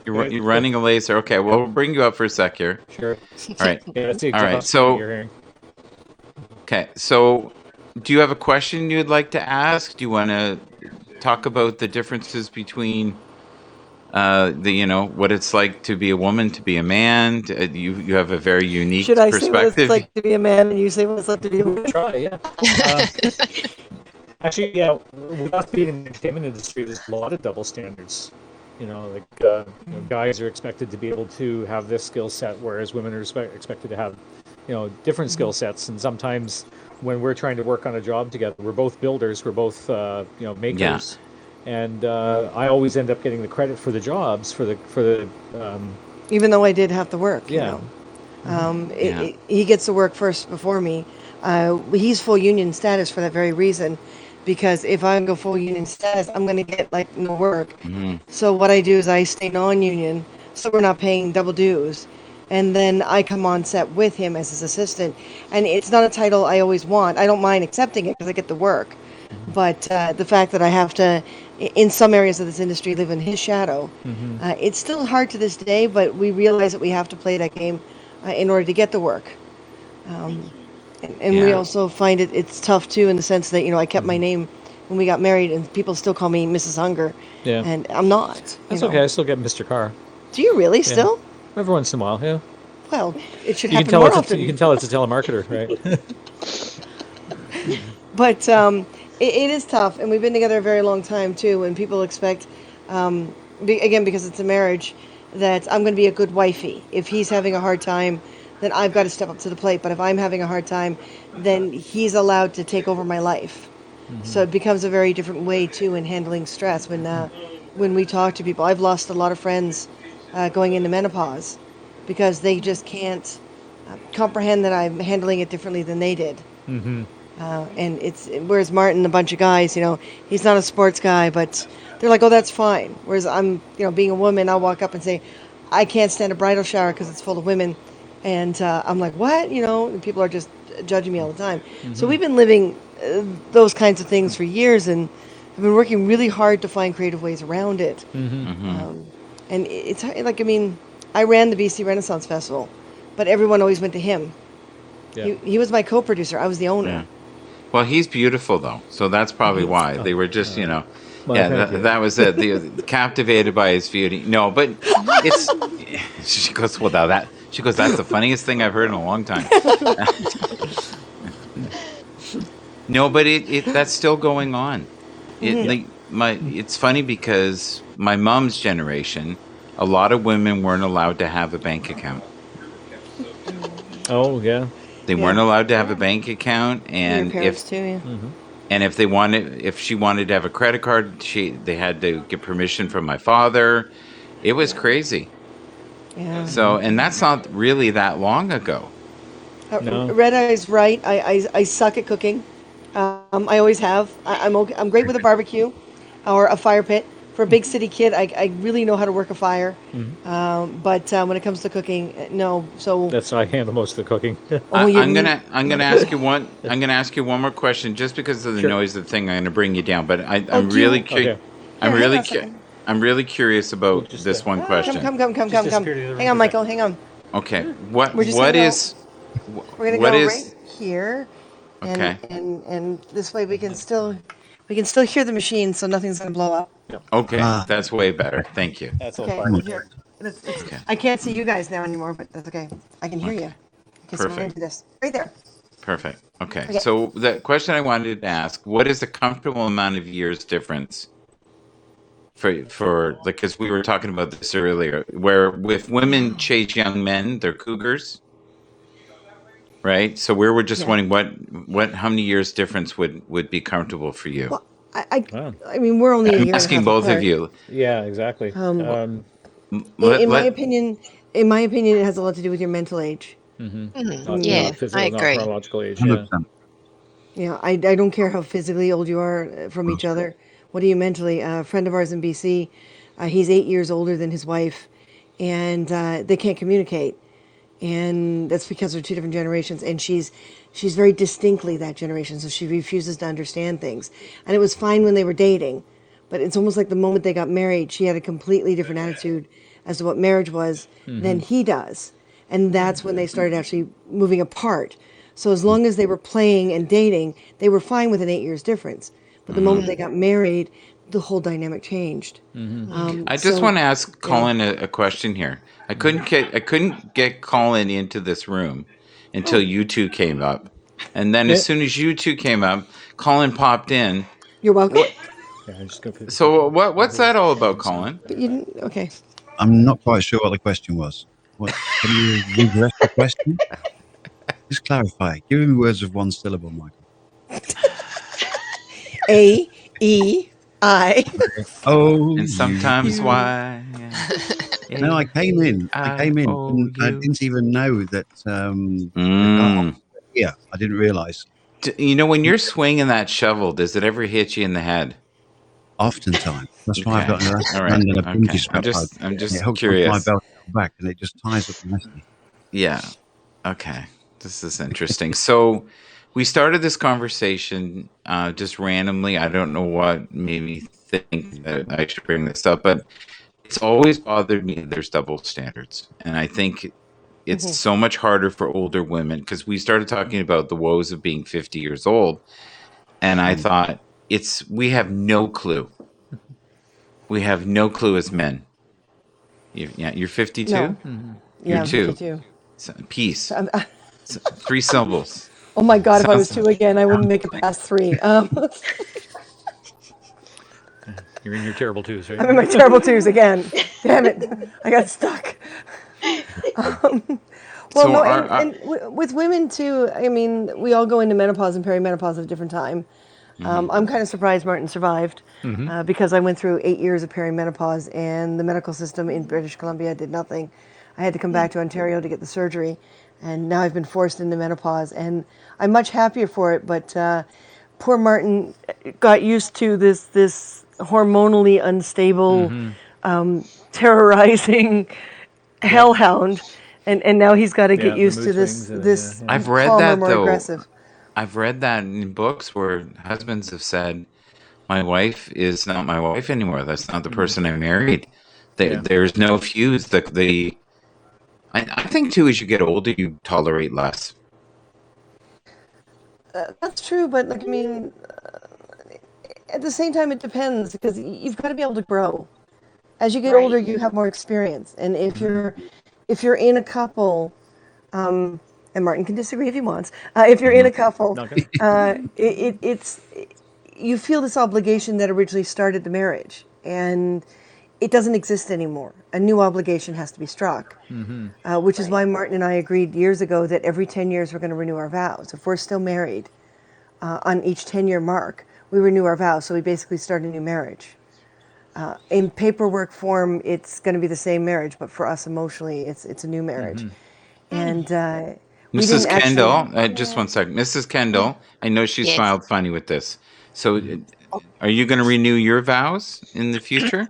You're running a laser. Okay, well, we'll bring you up for a sec here. Sure. All right. Yeah, that's the All right. exhaust you're hearing. Okay. So, do you have a question you'd like to ask? Do you want to talk about the differences between what it's like to be a woman, to be a man? You have a very unique Should I say what it's perspective. like to be a man, and you say what it's like to be a woman? Try, yeah. Actually, yeah, with us being in the entertainment industry, there's a lot of double standards. Guys are expected to be able to have this skill set, whereas women are expected to have, different skill sets. And sometimes when we're trying to work on a job together, we're both builders, we're both, makers. Yeah. And I always end up getting the credit for the jobs, for the Even though I did have to work, Yeah. he gets to work first before me. He's full union status for that very reason, because if I go full union status, I'm going to get no work. So what I do is I stay non-union, so we're not paying double dues, and then I come on set with him as his assistant. And it's not a title I always want. I don't mind accepting it because I get the work, but the fact that I have to, in some areas of this industry, live in his shadow, it's still hard to this day. But we realize that we have to play that game in order to get the work. And we also find it's tough too, in the sense that I kept my name when we got married, and people still call me Mrs. Hunger. Yeah. And I'm not. That's okay. I still get Mr. Carr. Do you really still? Every once in a while, yeah. Well, it should You can happen tell more it's often. you can tell it's a telemarketer, right? But it is tough, and we've been together a very long time too. And people expect, again, because it's a marriage, that I'm going to be a good wifey. If he's having a hard time, then I've got to step up to the plate. But if I'm having a hard time, then he's allowed to take over my life. So it becomes a very different way too in handling stress. When we talk to people, I've lost a lot of friends going into menopause because they just can't comprehend that I'm handling it differently than they did. And whereas Martin, a bunch of guys, he's not a sports guy, but they're like, oh, that's fine. Whereas I'm, being a woman, I'll walk up and say, I can't stand a bridal shower because it's full of women. And I'm like, what? And people are just judging me all the time. So we've been living those kinds of things for years, and have been working really hard to find creative ways around it. And it's like, I ran the BC Renaissance Festival, but everyone always went to him. Yeah. He was my co-producer. I was the owner. Yeah. Well, he's beautiful though, so that's probably why they were just, Well, that was it. Captivated by his beauty. No, but it's. She goes, well, She goes, that's the funniest thing I've heard in a long time. No, but that's still going on. It's funny because my mom's generation, a lot of women weren't allowed to have a bank account. Oh, yeah. They weren't allowed to have a bank account, and Your parents too, yeah. and if she wanted to have a credit card, they had to get permission from my father. It was crazy. Yeah. So, and that's not really that long ago. No. Red Eye's right. I suck at cooking. I always have. I'm okay. I'm great with a barbecue or a fire pit. For a big city kid, I really know how to work a fire. But when it comes to cooking, no. So That's how I handle most of the cooking. I'm gonna ask you one. I'm gonna ask you one more question, just because of the Sure. noise of the thing. I'm gonna bring you down, but I'm do you- really curious. Okay. I'm Yeah, really hang on a second. I'm really curious about Just, this one question. come. Just disappear to the other Hang on, room. Michael. Hang on. Okay, what We're just what gonna is We're gonna what go is right here, and, Okay. and this way we can still hear the machine, so nothing's gonna blow up. okay? That's way better. Thank you. That's all Okay. fine. Here. I can't see you guys now anymore, but that's okay. I can hear you. Okay, so we're gonna Perfect. do this right there. Perfect. Okay. Okay. So the question I wanted to ask: what is the comfortable amount of years difference for like? Because we were talking about this earlier, where if women chase young men, they're cougars, right? So we were just Yeah. wondering how many years difference would be comfortable for you? Well, Wow. I mean, we're only a year I'm and a asking half both apart. of you. Yeah, exactly. Let- In my let- opinion, it has a lot to do with your mental age. Not Yeah, physical, I not agree. chronological age. Yeah. 100%. Yeah, I don't care how physically old you are from each other. What are you mentally? A friend of ours in BC, he's 8 years older than his wife, and they can't communicate, and that's because they're two different generations. And she's very distinctly that generation, so she refuses to understand things. And it was fine when they were dating, But it's almost like the moment they got married, she had a completely different attitude as to what marriage was than he does. And that's when they started actually moving apart. So as long as they were playing and dating, they were fine with an 8 years difference. But the moment they got married, the whole dynamic changed. I just want to ask Colin a question here. I couldn't get Colin into this room until you two came up, and then as soon as you two came up, Colin popped in. You're welcome. Yeah, I'm just going So what's that all about, Colin? But you didn't, okay. I'm not quite sure what the question was. What, can you redirect the question? Just clarify. Give me words of one syllable, Michael. A-E-I. Oh, And sometimes why? no, I came in. I didn't even know that. Yeah, I didn't realize. You know, when you're swinging that shovel, does it ever hit you in the head? Oftentimes. That's why I've got an elastic All right. band and a Okay. pinky strap. I'm just it hooks curious. onto my belt back, and it just ties up the message. Yeah. Okay. This is interesting. So we started this conversation just randomly. I don't know what made me think that I should bring this up, but it's always bothered me that there's double standards. And I think it's so much harder for older women because we started talking about the woes of being 50 years old. And I thought we have no clue. We have no clue as men. You're 52? No. You're I'm 2. 52. So, peace. 3 syllables. Oh my God, if I was Sounds- 2 again, I wouldn't make it past 3. You're in your terrible twos, right? I'm in my terrible 2s again. Damn it. I got stuck. Well, So no, our- and with women too, I mean, we all go into menopause and perimenopause at a different time. I'm kind of surprised Martin survived because I went through 8 years of perimenopause and the medical system in British Columbia did nothing. I had to come back to Ontario to get the surgery, and now I've been forced into menopause, and I'm much happier for it. But poor Martin got used to this hormonally unstable, terrorizing hellhound, and now he's got to get the used mood to this swings and, this I've read calmer, that, more though. aggressive. I've read that in books where husbands have said, my wife is not my wife anymore. That's not the person I married. There's no fuse. I think, too, as you get older, you tolerate less. That's true, but like I mean, at the same time, it depends because you've got to be able to grow. As you get older, you have more experience, and if you're in a couple, and Martin can disagree if he wants. If you're in a couple, it's you feel this obligation that originally started the marriage, and it doesn't exist anymore. A new obligation has to be struck, which is why Martin and I agreed years ago that every 10 years we're going to renew our vows. If we're still married, on each 10-year mark, we renew our vows. So we basically start a new marriage. In paperwork form, it's going to be the same marriage, but for us emotionally, it's a new marriage. And we Mrs. didn't Kendall, just one second. Mrs. Kendall, I know she Yes. smiled funny with this. So are you going to renew your vows in the future?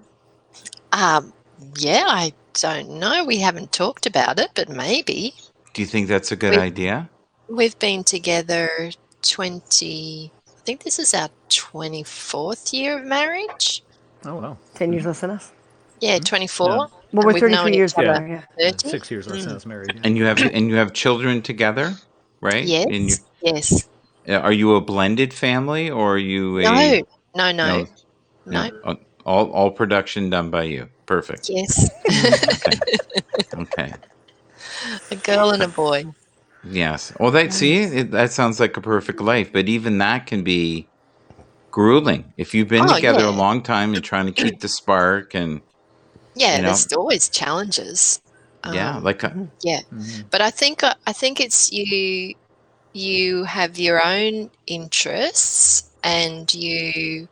Yeah, I don't know. We haven't talked about it, but maybe. Do you think that's a good idea? We've been together I think this is our 24th year of marriage. Oh, wow. 10 years less than us. Yeah, 24. Yeah. Well, And we're we've 33 known years each other together. Yeah. 30. 6 years less than us married. Yeah. And you have children together, right? Yes, yes. Are you a blended family or are you a No. all production done by you? Perfect. Yes. Okay. A girl and a boy. Yes. Well, that sounds like a perfect life, but even that can be grueling if you've been together a long time and trying to keep the spark and there's always challenges. yeah. But I think it's you have your own interests and you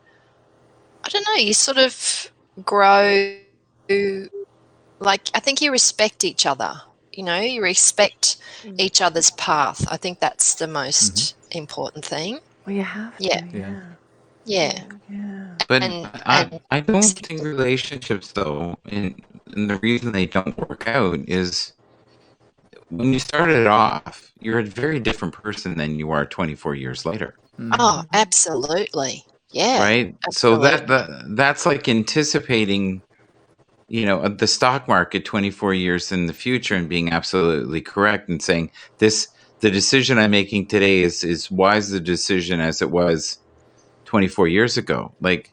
sort of grow, like I think you respect each other. You respect each other's path. I think that's the most important thing. Well, you have to. Yeah. But And I don't think relationships, though, and the reason they don't work out is when you started off, you're a very different person than you are 24 years later. Oh, absolutely. Yeah, right? So that's like anticipating, the stock market 24 years in the future and being absolutely correct and saying the decision I'm making today is wise the decision as it was 24 years ago. Like,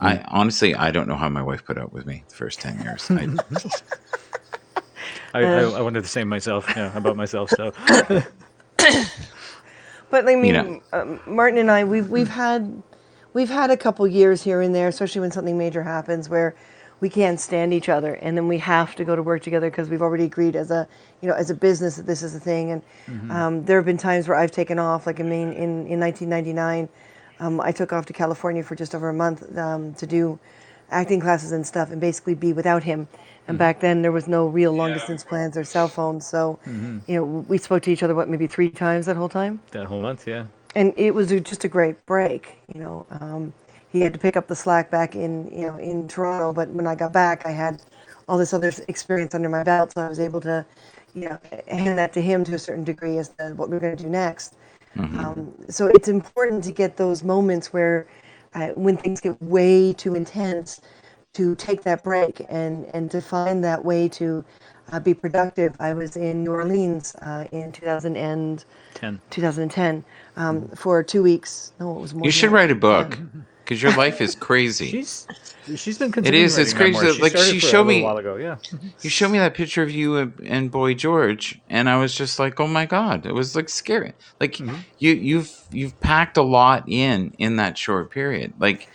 I honestly, I don't know how my wife put up with me the first 10 years. I wonder the same myself. Yeah, about myself. So But I You mean, Martin and I, we've had a couple years here and there, especially when something major happens, where we can't stand each other, and then we have to go to work together because we've already agreed as a as a business that this is a thing. And there have been times where I've taken off, like in 1999, I took off to California for just over a month to do acting classes and stuff, and basically be without him. And back then there was no real long distance plans or cell phones, so we spoke to each other maybe 3 times that whole time. that whole month, yeah. And it was just a great break. He had to pick up the slack back in Toronto, but when I got back, I had all this other experience under my belt, so I was able to, hand that to him to a certain degree as to what we're going to do next. So it's important to get those moments where, when things get way too intense, to take that break and to find that way to be productive. I was in New Orleans in 2010 for 2 weeks. No, it was more. You than should that. write a book because your life is crazy. She's been considering It is. It's writing crazy. memoirs. Like, started she for showed a little me- while ago. Yeah. You showed me that picture of you and Boy George, and I was just like, "Oh my god!" It was like scary. Like, you've packed a lot in that short period. Like,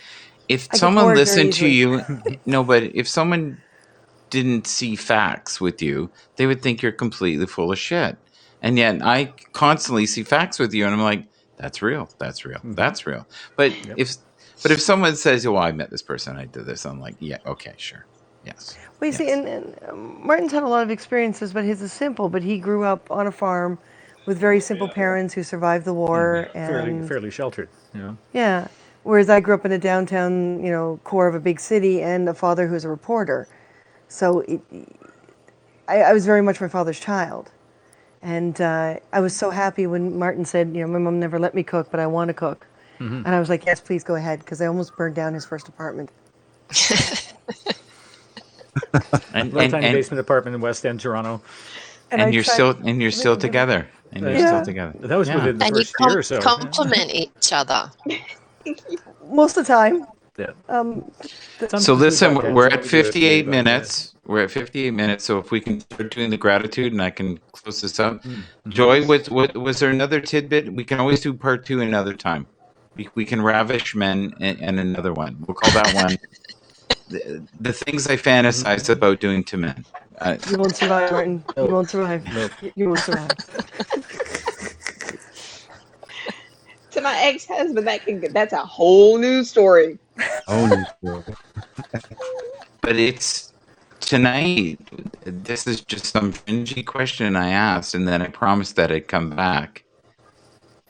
if I get someone bored very listened to easily. you, no, but if someone didn't see facts with you, they would think you're completely full of shit. And yet, I constantly see facts with you, and I'm like, "That's real. That's real. That's real." But if someone says, "Oh, I met this person, I did this," I'm like, "Yeah, okay, sure, yes." Well, you see, and Martin's had a lot of experiences, but his is simple. But he grew up on a farm with very simple parents who survived the war, and Fairly sheltered. yeah. Whereas I grew up in a downtown, core of a big city, and a father who's a reporter. So I was very much my father's child. And I was so happy when Martin said, my mom never let me cook, but I want to cook. And I was like, yes, please go ahead, because I almost burned down his first apartment. And Little tiny basement apartment in West End, Toronto. and I you're tried- still together. And you're Yeah. still together. That was within the and you first year or so. complement each other. Most of the time. Yeah. So listen, we're at Sometimes 58 but, minutes. We're at 58 minutes. So if we can start doing the gratitude, and I can close this up. Joy, was there another tidbit? We can always do part 2 another time. We can ravish men and another one. We'll call that one the things I fantasize about doing to men. You won't survive, Martin. You won't survive. Nope. You won't survive. To my ex-husband, that's a whole new story. Oh, no. But it's tonight. This is just some fringy question I asked, and then I promised that I'd come back.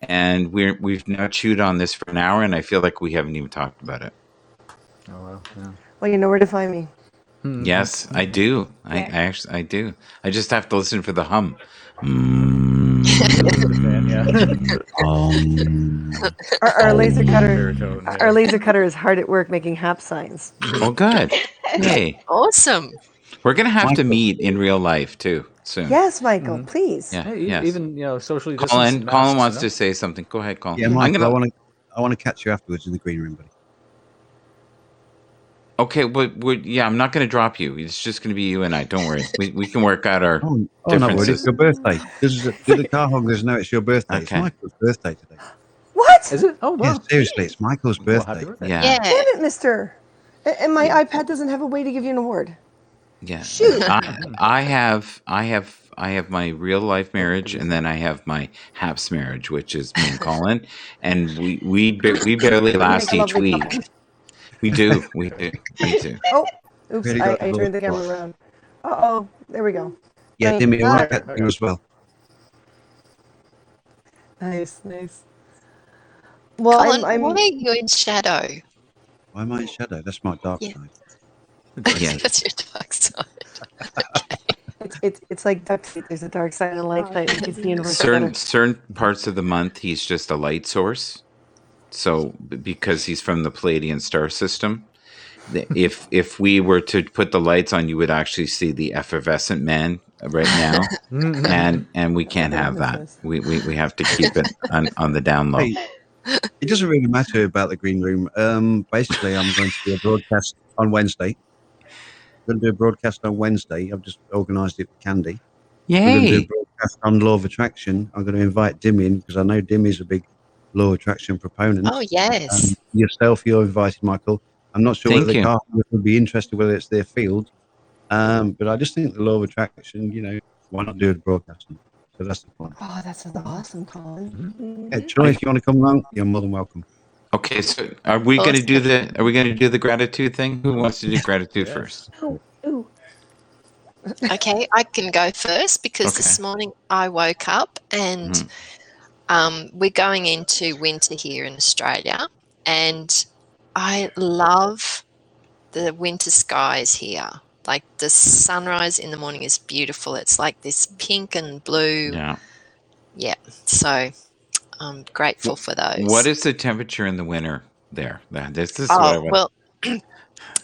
And we've now chewed on this for an hour, and I feel like we haven't even talked about it. Oh, well, yeah. Well, you know where to find me. Yes, I do. I do. I just have to listen for the hum. Our laser cutter. Baritone, yeah. Our laser cutter is hard at work making hap signs. Oh, good. Hey, Awesome. we're gonna have to meet in real life too soon. Yes, Michael, please. Yeah. Hey, Yes. even socially distanced Colin masks, wants to say something. Go ahead, Colin. Yeah, I'm Michael, gonna. I want to catch you afterwards in the green room, buddy. Okay, but I'm not going to drop you. It's just going to be you and I. Don't worry. We can work out our Oh, no, differences. it's your birthday. Do the car hoggers know it's your birthday? Okay. It's Michael's birthday today. What? Is it? Oh, wow. Yeah, seriously, it's Michael's Well, birthday. happy birthday. Yeah. Yeah. Damn it, mister. And my iPad doesn't have a way to give you an award. Yeah. Shoot. I have my real life marriage, and then I have my Haps marriage, which is me and Colin, and we barely last Make a each lovely week. couple. We do. Oh, oops, Really I got turned the the camera little around. Uh-oh, there we go. Yeah, Thank Demi, I God. want to catch you as well. Nice, nice. Well, Colin, I'm why are you in shadow? Why am I in shadow? That's my dark Yeah. side. Yes. That's your dark side. it's like duct tape. There's a dark side and a light side. It's the universe. Certain parts of the month, he's just a light source, So because he's from the Palladian star system, if we were to put the lights on, you would actually see the effervescent man right now, and we can't have that. We have to keep it on the down low. Hey, it doesn't really matter about the green room. Basically, I'm going to do a broadcast on Wednesday. I'm going to do a broadcast on Wednesday. I've just organised it with Candy. We're going to do a Yay! broadcast on law of attraction. I'm going to invite Dimmy in because I know Dimmy's a big law of attraction proponent. Oh, yes. Yourself, you're invited, Michael. I'm not sure whether Thank the you. carpenters would be interested, whether it's their field. But I just think the law of attraction, why not do a broadcast? So that's the point. Oh, that sounds awesome, Colin. Yeah, Joy, if you want to come along, you're more than welcome. Okay, so are we going to do the gratitude thing? Who wants to do gratitude first? Ooh. Okay, I can go first because Okay. this morning I woke up and we're going into winter here in Australia, and I love the winter skies here. Like the sunrise in the morning is beautiful. It's like this pink and blue. Yeah. So I'm grateful for those. What is the temperature in the winter there? This is what I want. Well,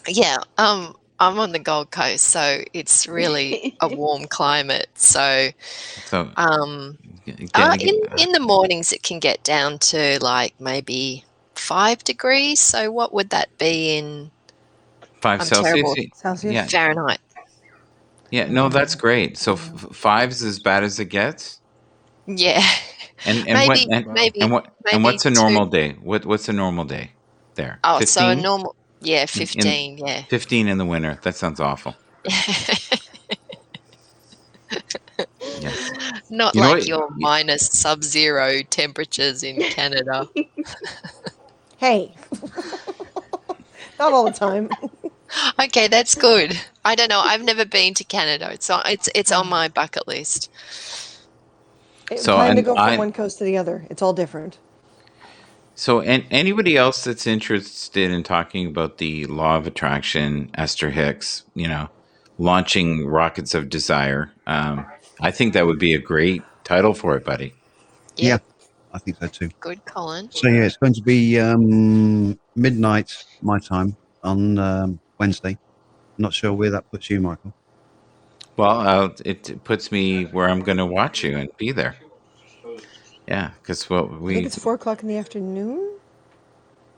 yeah. I'm on the Gold Coast, so it's really a warm climate. So So in the mornings it can get down to like maybe 5 degrees. So what would that be in 5 I'm Celsius. terrible. Celsius? Yeah. Fahrenheit? Yeah. No, that's great. So 5's as bad as it gets. Yeah. And maybe what's a 2. normal day? What's a normal day there? Oh, 15? so a normal 15, yeah. 15 in the winter. That sounds awful. Yes. Not You know like what- your minus sub-zero temperatures in Canada. Hey. Not all the time. Okay, that's good. I don't know. I've never been to Canada. It's on my bucket list. So, Plan to and go from I- one coast to the other. It's all different. So, and anybody else that's interested in talking about the law of attraction, Esther Hicks, launching rockets of desire, I think that would be a great title for it, buddy. Yep. I think so too. Good, Colin. So yeah, it's going to be midnight my time on Wednesday. Not sure where that puts you, Michael. Well, it puts me where I'm going to watch you and be there. Yeah, because I think it's 4:00 in the afternoon.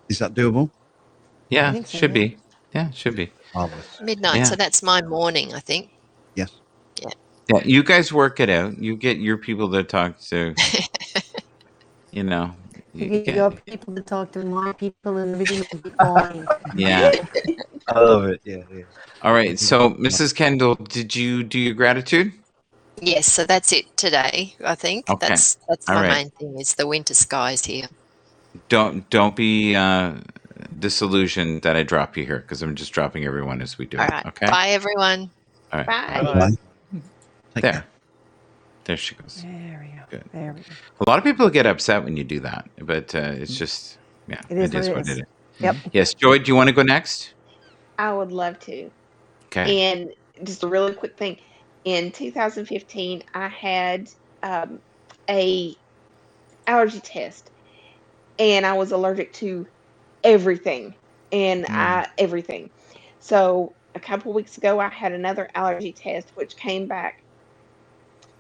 Is that doable? Yeah, I think so, should yeah. be. Yeah, should be. Marvelous. Midnight, Yeah. so that's my morning, I think. Yes. Yeah, you guys work it out. You get your people to talk to. You got people to talk to, my people, and everything will be fine. Yeah. I love it. Yeah. All right. So, Mrs. Kendall, did you do your gratitude? Yes, so that's it today, I think. Okay. That's All my right. main thing is the winter skies here. Don't be disillusioned that I drop you here because I'm just dropping everyone as we do All it. right. Okay. Bye, everyone. All right. Bye. Bye. Take There. care. There she goes. There we go. Good. There we go. A lot of people get upset when you do that, but it's just It is what it is. Yep. Yes, Joy, do you want to go next? I would love to. Okay. And just a really quick thing. In 2015, I had a allergy test, and I was allergic to everything, everything. So a couple weeks ago, I had another allergy test, which came back.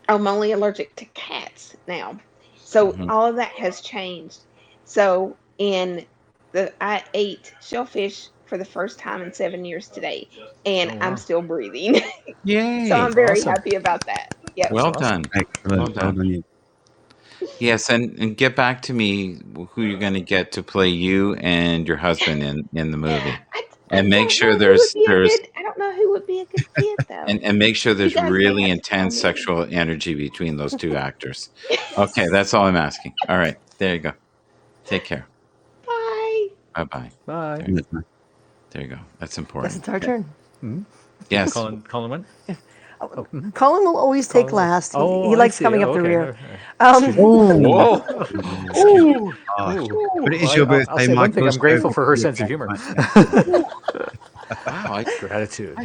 I'm only allergic to cats now. So Mhm. all of that has changed. So I ate shellfish for the first time in 7 years today, and Oh, wow. I'm still breathing. Yay. So I'm very awesome. happy about that. Yep. Well That's awesome. done. Excellent. Well done. Well done, you. Yes, and get back to me who you're going to get to play you and your husband in the movie. And make sure I don't know who would be a good fit though. and make sure there's You guys may really have to tell intense me. sexual energy between those two actors. Okay, that's all I'm asking. All right, there you go. Take care. Bye. Bye-bye. Bye. There you go. That's Guess important. it's our turn. Yes. Colin went? Colin will always take last. He I likes see. coming up the Okay. rear. Whoa. Ooh. But it is your I'll birthday, say one Michael. thing. I'm so grateful for her you sense of can't humor. fight that. Wow, Gratitude.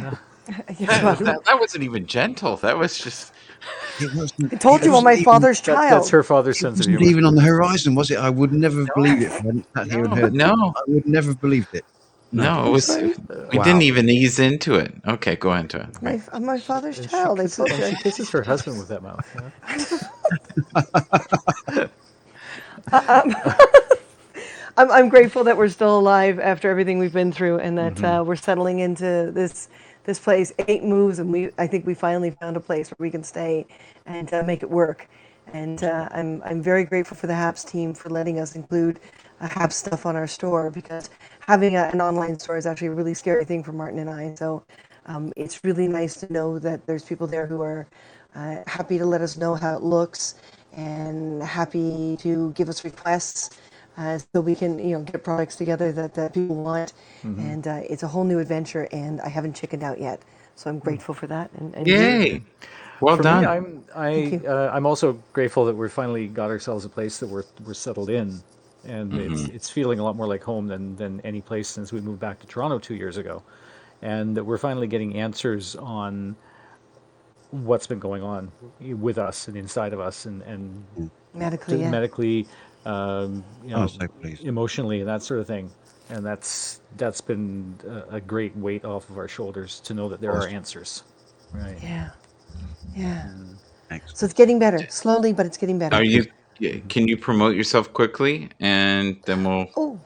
That wasn't even gentle. That was just. It wasn't. I told It you I'm wasn't my even. father's That's child. her father's It sense of wasn't humor. even on the horizon, was it? I would never believe it if I hadn't sat here and heard. No, I would never have believed it. No. no, it was. Sorry. We Wow. didn't even ease into it. Okay, go into it. Right. I'm my father's And child. I told she you. kisses her husband with that mouth. Yeah. I'm grateful that we're still alive after everything we've been through, and that we're settling into this place. 8 moves, and I think we finally found a place where we can stay and make it work. And I'm very grateful for the HAPS team for letting us include HAPS stuff on our store, because having an online store is actually a really scary thing for Martin and I. So it's really nice to know that there's people there who are happy to let us know how it looks and happy to give us requests so we can, get products together that people want. And it's a whole new adventure, and I haven't chickened out yet. So I'm grateful for that. And you. Yay! Well For done. me, you. I'm also grateful that we're finally got ourselves a place that we're settled in, and it's feeling a lot more like home than any place since we moved back to Toronto 2 years ago, and that we're finally getting answers on what's been going on with us and inside of us, and Medically, yeah. medically, I'm so pleased. emotionally, and that sort of thing. And that's been a great weight off of our shoulders to know that there are Awesome. answers. Right. Yeah. Yeah. So Excellent. it's getting better. Slowly, but it's getting better. Are you? Can you promote yourself quickly, and then we'll. Oh,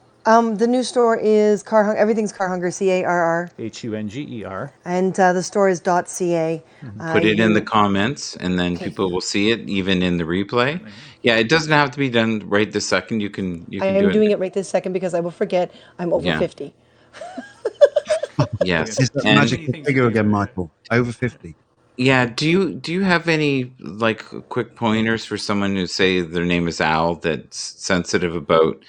the new store is everything's Car Hunger, CARR. HUNGER. And the store is .ca. Put it in the you- comments, and then people will see it, even in the replay. Yeah, it doesn't have to be done right this second. You can I am do doing it right this second because I will forget I'm over Yeah. 50. Yes, Is that and magical figure again, Michael? Over 50. yeah. Do you have any like quick pointers for someone who say their name is Al that's sensitive about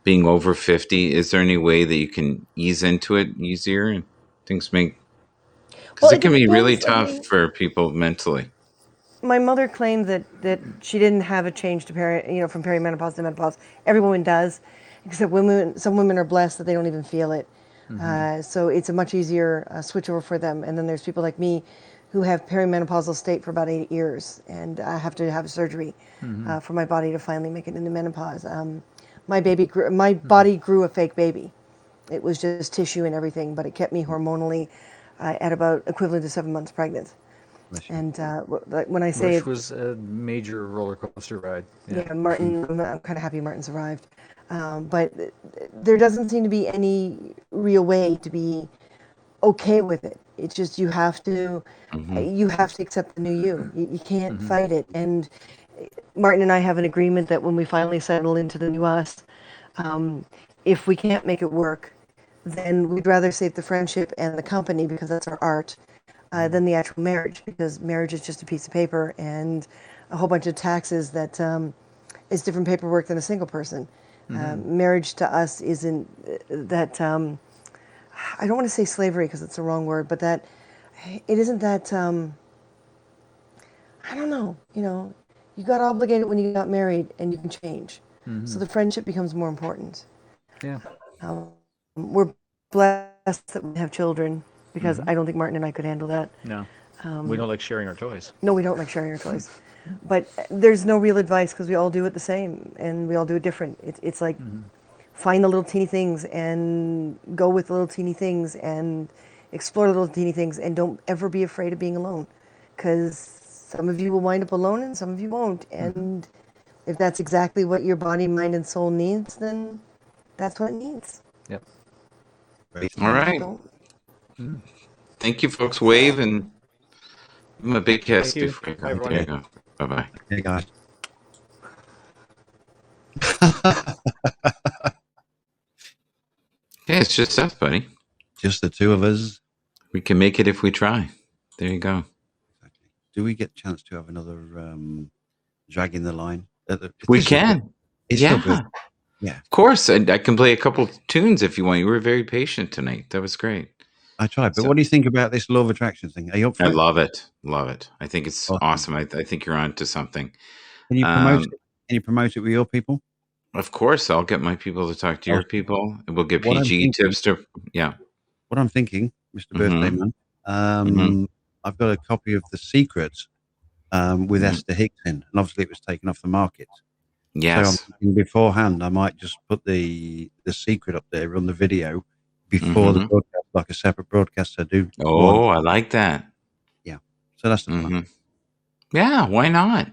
being over 50? Is there any way that you can ease into it easier and things make? Because Well, it it can be really depends. I tough mean, for people mentally. my mother claimed that she didn't have a change to from perimenopause to menopause. Every woman does, except some women are blessed that they don't even feel it. So it's a much easier switch over for them. And then there's people like me who have perimenopausal state for about 8 years, and I have to have surgery for my body to finally make it into menopause. My body grew a fake baby. It was just tissue and everything, but it kept me hormonally at about equivalent to 7 months pregnant. Bless you. And when I say Which was a major roller coaster ride. yeah, Martin, I'm kind of happy Martin survived. But there doesn't seem to be any real way to be okay with it. It's just you have to accept the new you. You can't fight it. And Martin and I have an agreement that when we finally settle into the new us, if we can't make it work, then we'd rather save the friendship and the company, because that's our art, than the actual marriage, because marriage is just a piece of paper and a whole bunch of taxes that is different paperwork than a single person. Marriage to us isn't that, I don't want to say slavery because it's the wrong word, but that it isn't that, I don't know, you got obligated when you got married and you can change. So the friendship becomes more important. Yeah. We're blessed that we have children, because I don't think Martin and I could handle that. No. We don't like sharing our toys. No, we don't like sharing our toys. But there's no real advice, because we all do it the same and we all do it different. It's like find the little teeny things and go with the little teeny things and explore the little teeny things, and don't ever be afraid of being alone, because some of you will wind up alone and some of you won't. And if that's exactly what your body, mind, and soul needs, then that's what it needs. Yep. Great. All right. Don't- Thank you, folks. Wave and give them a big kiss Thank you. before you Bye, go. everyone. There you go. Bye-bye. Hey, guys. Yeah, it's just us, buddy. Just the two of us. We can make it if we try. There you go. Exactly. Do we get a chance to have another dragging the line? We This is can. good. It's still Yeah. good. Yeah. Of course. I can play a couple tunes if you want. You were very patient tonight. That was great. I tried. But So- what do you think about this law of attraction thing? Are you up for I it? love it. Love it. I think it's Awesome. awesome. I think you're on to something. Can you promote Um, it? Can you promote it with your people? Of course, I'll get my people to talk to your Awesome. people. And we'll get What I'm PG thinking- tips to, yeah. What I'm thinking, Mr. Birthday Mhm. Man, I've got a copy of The Secret with Mhm. Esther Hicks in, and obviously it was taken off the market. So I'm Yes. thinking beforehand, I might just put the Secret up there, run the video before the Hmm. broadcast, like a separate broadcast I do one. Oh, I like that. Yeah. So that's the plan. Hmm. Yeah, why not?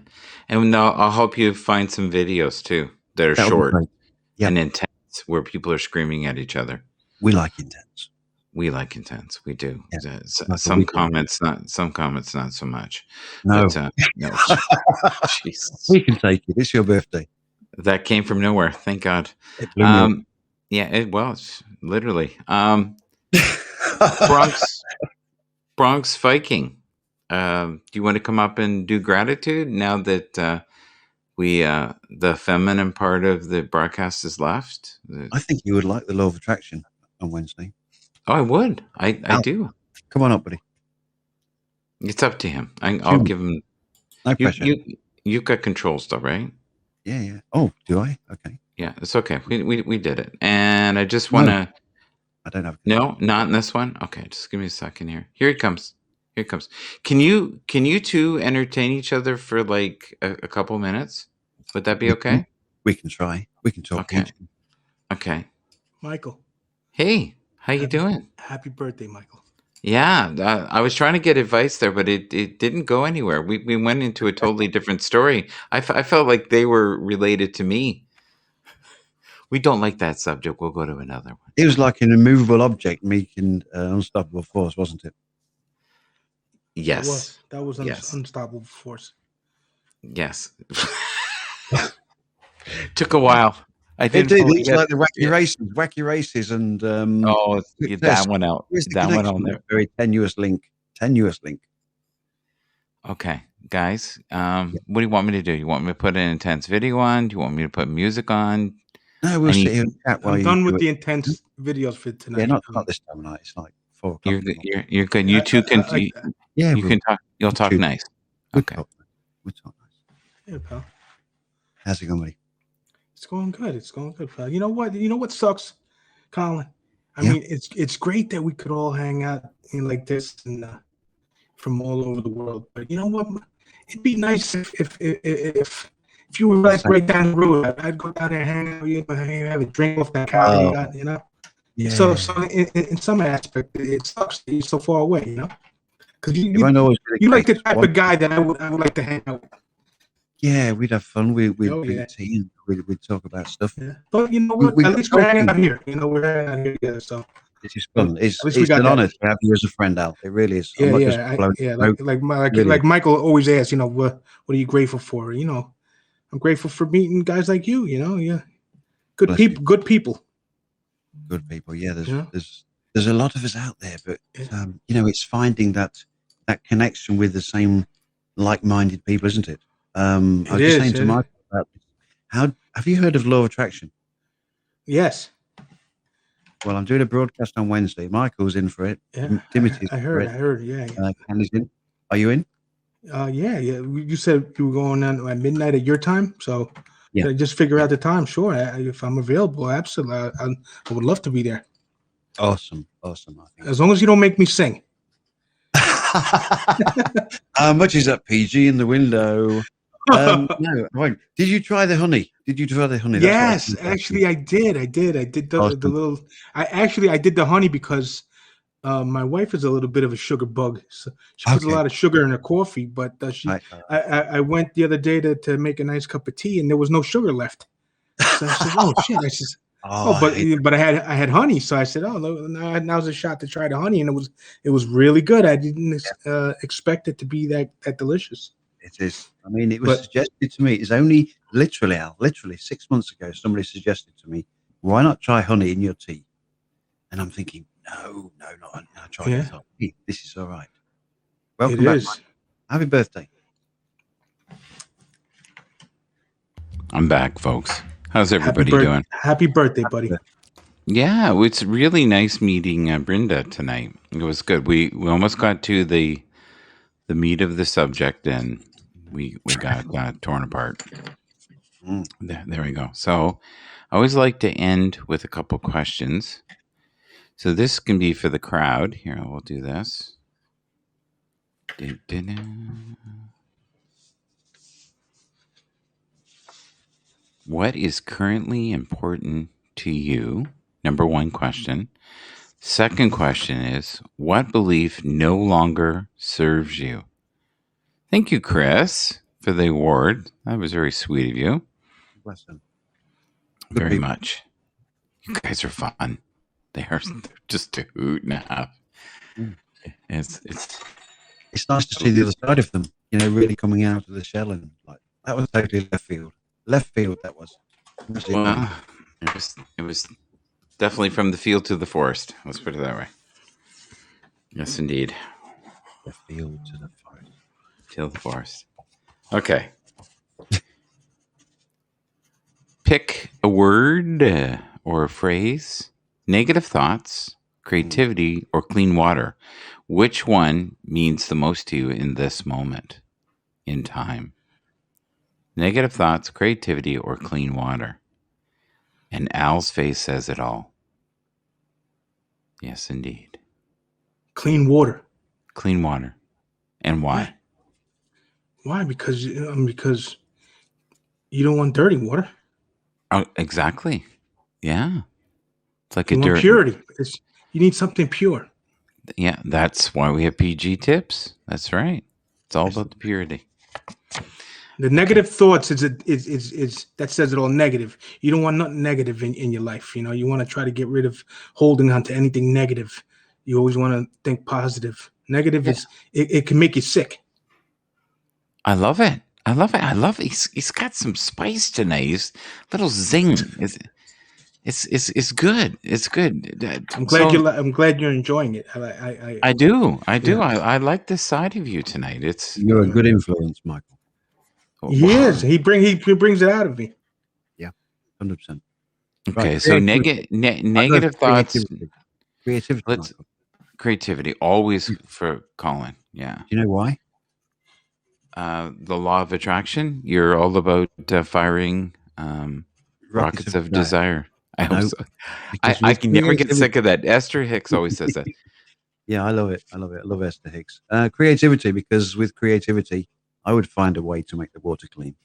And I'll help you find some videos too that are That would be short great. Yeah. and intense, where people are screaming at each other. We like intense. We like intense. We do. Yeah. Some comments, not some comments, not so much. No. But no, Jesus, We can take it. It's your birthday. that came from nowhere. Thank God. It blew me up. Yeah, it was literally. Bronx Viking. Do you want to come up and do gratitude now that we the feminine part of the broadcast is left? I think you would like the law of attraction on Wednesday. Oh, I would. I Al, do. come on up, buddy. It's up to him. I'll give him. No pressure. You've got controls though, right? Yeah. Oh, do I? Okay. Yeah, it's okay. We did it, and I just want to. I don't have. No, not in this one. Okay, just give me a second here. Here it comes. Here it comes. Can you two entertain each other for like a couple minutes? Would that be okay? We can try. We can talk. Okay. Okay. Michael. Hey, how you doing? Happy birthday, Michael. Yeah, I was trying to get advice there, but it didn't go anywhere. We went into a totally different story. I felt like they were related to me. We don't like that subject. We'll go to another one. It was like an immovable object making unstoppable force, wasn't it? Yes. That was Yes. unstoppable force. Yes. Took a while. I It didn't. did. fully It's get- like the wacky races, and Oh, get that one out. where's the That one connection? on there. Very tenuous link. Okay, guys. What do you want me to do? You want me to put an intense video on? Do you want me to put music on? No, we'll sit here and chat while I'm you done with do the it. intense videos for tonight. Yeah, not this time of night. It's like 4 o'clock. You're good. You're good. You two can. Yeah, You can talk. You'll talk Shoot. nice. We'll Okay. talk. We'll talk nice. Yeah, pal. How's it going, buddy? It's going good. It's going good, pal. You know what? You know what sucks, Colin? I Yeah. mean, it's great that we could all hang out like this and from all over the world. But you know what? It'd be nice if you were like right down the road. I'd go down there and hang out with you, have a drink off that counter you got, you know. Yeah. So in some aspect, it sucks that you're so far away, you know. Because It won't always be the you like the case. type of guy that I would like to hang out with. Yeah, we'd have fun. We'd Oh, drink yeah. tea and we'd talk about stuff. Yeah. But you know what? We At got least we're hanging talking. out here. You know, we're hanging out here together. So It is fun. It's At least we got an that. honour to have you as a friend, Al. It really is. I'm yeah, not yeah, just blowing smoke. like Really. Michael always asks, you know, what are you grateful for? You know, I'm grateful for meeting guys like you. You know, yeah, good Bless people, good people. Good people. Yeah, Yeah. there's a lot of us out there, but Yeah. you know, it's finding that connection with the same like-minded people, isn't it? I was It just is, saying to it Michael about this. How have you heard of law of attraction? Yes, Well, I'm doing a broadcast on Wednesday. Michael's in for it. yeah, Timothy's I in heard, for it. yeah, Candy's in. Are you in? yeah. You said you were going on at midnight at your time, so Yeah. I just figure out the time. Sure, if I'm available, absolutely, I would love to be there. Awesome. I think. As long as you don't make me sing. How much is that PG in the window? No, I won't. Did you try the honey? That's what I Yes, was gonna ask actually, you. I did. I did the Awesome. little. I did the honey because my wife is a little bit of a sugar bug. So she puts a Okay. lot of sugar in her coffee, but Right. I went the other day to make a nice cup of tea, and there was no sugar left. So I said, "Oh shit!" I said, "Oh, but I had honey." So I said, "Oh, now's a shot to try the honey," and it was really good. I didn't expect it to be that delicious. It is. I mean, it was But- suggested to me. It's only literally 6 months ago. Somebody suggested to me, "Why not try honey in your tea?" And I'm thinking, no, not honey. I tried it. I thought, "Hey, this is all right." Welcome It back. is. Mike. Happy birthday. I'm back, folks. How's everybody doing? Happy birthday, buddy. Yeah, it's really nice meeting Brenda tonight. It was good. We almost got to the meat of the subject, and we got torn apart. Mm. There we go. So I always like to end with a couple questions. So this can be for the crowd. Here, we'll do this. Dun, dun, dun. What is currently important to you? Number one question. Second question is, what belief no longer serves you? Thank you, Chris, for the award. That was very sweet of you. Bless them. Good Very people. much. You guys are fun. They're just a hoot and a half. Mm. It's nice to see the other side of them, really coming out of the shell, and like that was totally left field. Left field, that was. well, it was definitely from the field to the forest. Let's put it that way. Yes, indeed. The field to the forest. To the forest. Okay. Pick a word or a phrase. Negative thoughts, creativity, or clean water. Which one means the most to you in this moment in time? Negative thoughts, creativity, or clean water? And Al's face says it all. Yes, indeed. Clean water. Clean water. And why? Why? Because you don't want dirty water. Oh, exactly. Yeah. It's like You a want dirt. purity. You need something pure. Yeah, that's why we have PG tips. That's right. It's all about the purity. The negative thoughts is that says it all. Negative. You don't want nothing negative in your life. You want to try to get rid of holding on to anything negative. You always want to think positive. Negative is it can make you sick. I love it. I love it. I love it. He's got some spice tonight. He's little zing. It's good. It's good. I'm glad you're enjoying it. I do. Yeah. I like this side of you tonight. You're a good influence, Michael. He is. He brings it out of me. Yeah, 100%. Okay, Right. so negative thoughts. Creativity. Let's creativity always for Colin. Yeah. Do you know why? The law of attraction. You're all about firing rockets of desire. I hope so. I can never get sick of that. Esther Hicks always says that. Yeah, I love it. I love Esther Hicks. Creativity, because with creativity, I would find a way to make the water clean.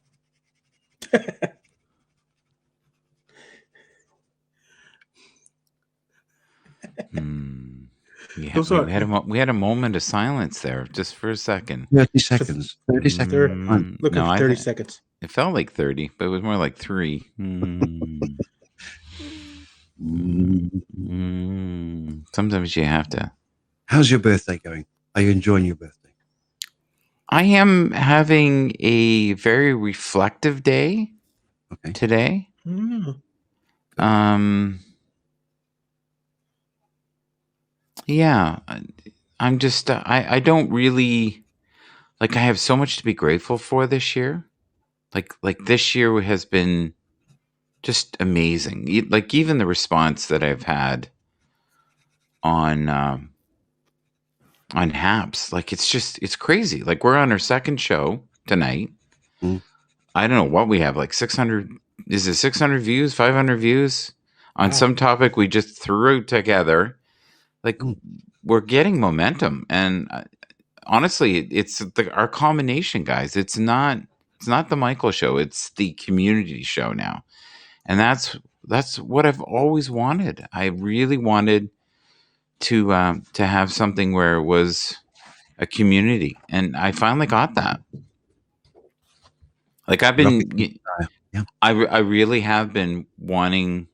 Yeah, we had a moment of silence there, just for a second. 30 seconds. 30 seconds. Looking for 30 seconds. It felt like 30, but it was more like 3. Sometimes you have to. How's your birthday going? Are you enjoying your birthday? I am having a very reflective day today. Yeah, I'm just, I don't really, I have so much to be grateful for this year. Like this year has been just amazing. Even the response that I've had on Haps, it's crazy. We're on our second show tonight. I don't know what we have, 600, is it 600 views, 500 views on some topic we just threw together. We're getting momentum, and honestly, it's our combination, guys. It's not the Michael show. It's the community show now. And that's what I've always wanted. I really wanted to have something where it was a community, and I finally got that. I've been, I really have been wanting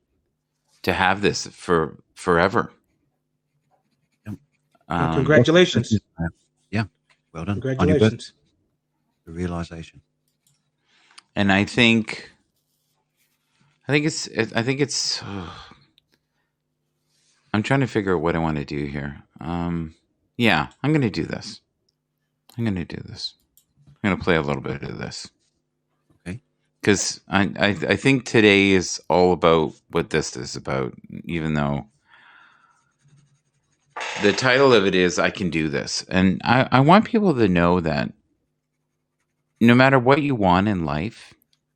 to have this for forever. Congratulations. Yeah, well done. Congratulations. The realization. And I think it's. I'm trying to figure out what I want to do here. Yeah, I'm going to do this. I'm going to play a little bit of this. Okay. Because I think today is all about what this is about, even though the title of it is I Can Do This. And I want people to know that no matter what you want in life,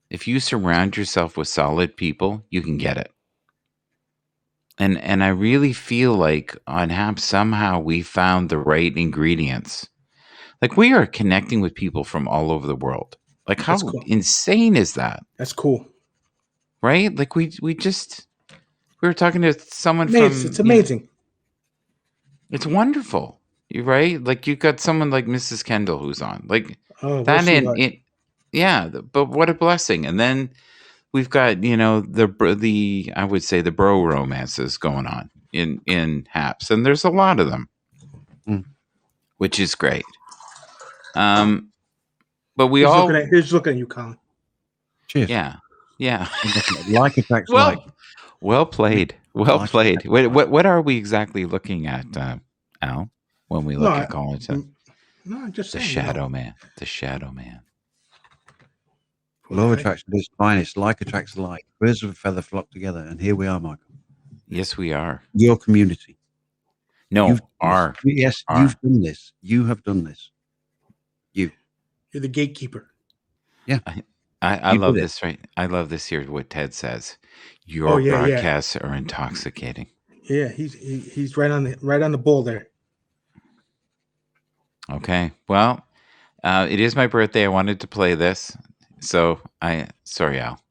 if you surround yourself with solid people, you can get it. And I really feel like on HAP somehow we found the right ingredients. Like, we are connecting with people from all over the world. Like, how That's cool. insane is that? That's cool. Right? Like, we were talking to someone It's amazing. It's wonderful. You're right. Like, you've got someone like Mrs. Kendall who's on. Like, but what a blessing. And then we've got, the I would say the bro romances going on in Haps, and there's a lot of them, which is great. But we here's looking at you, Colin. Cheers. Yeah. Like attracts well, like. Well played. Well played. What are we exactly looking at, Al, when we look at Colin? No, just the Shadow Man. The Shadow Man. Law of attraction is finest. Like attracts like. Birds of a feather flock together. And here we are, Michael. Yes, we are. Your community. No, Yes, you've done this. You have done this. You're the gatekeeper. Yeah. I love this, right? I love this here, what Ted says. Your broadcasts are intoxicating. Yeah, he's right on the bull there. Okay. Well, it is my birthday. I wanted to play this. So sorry, Al.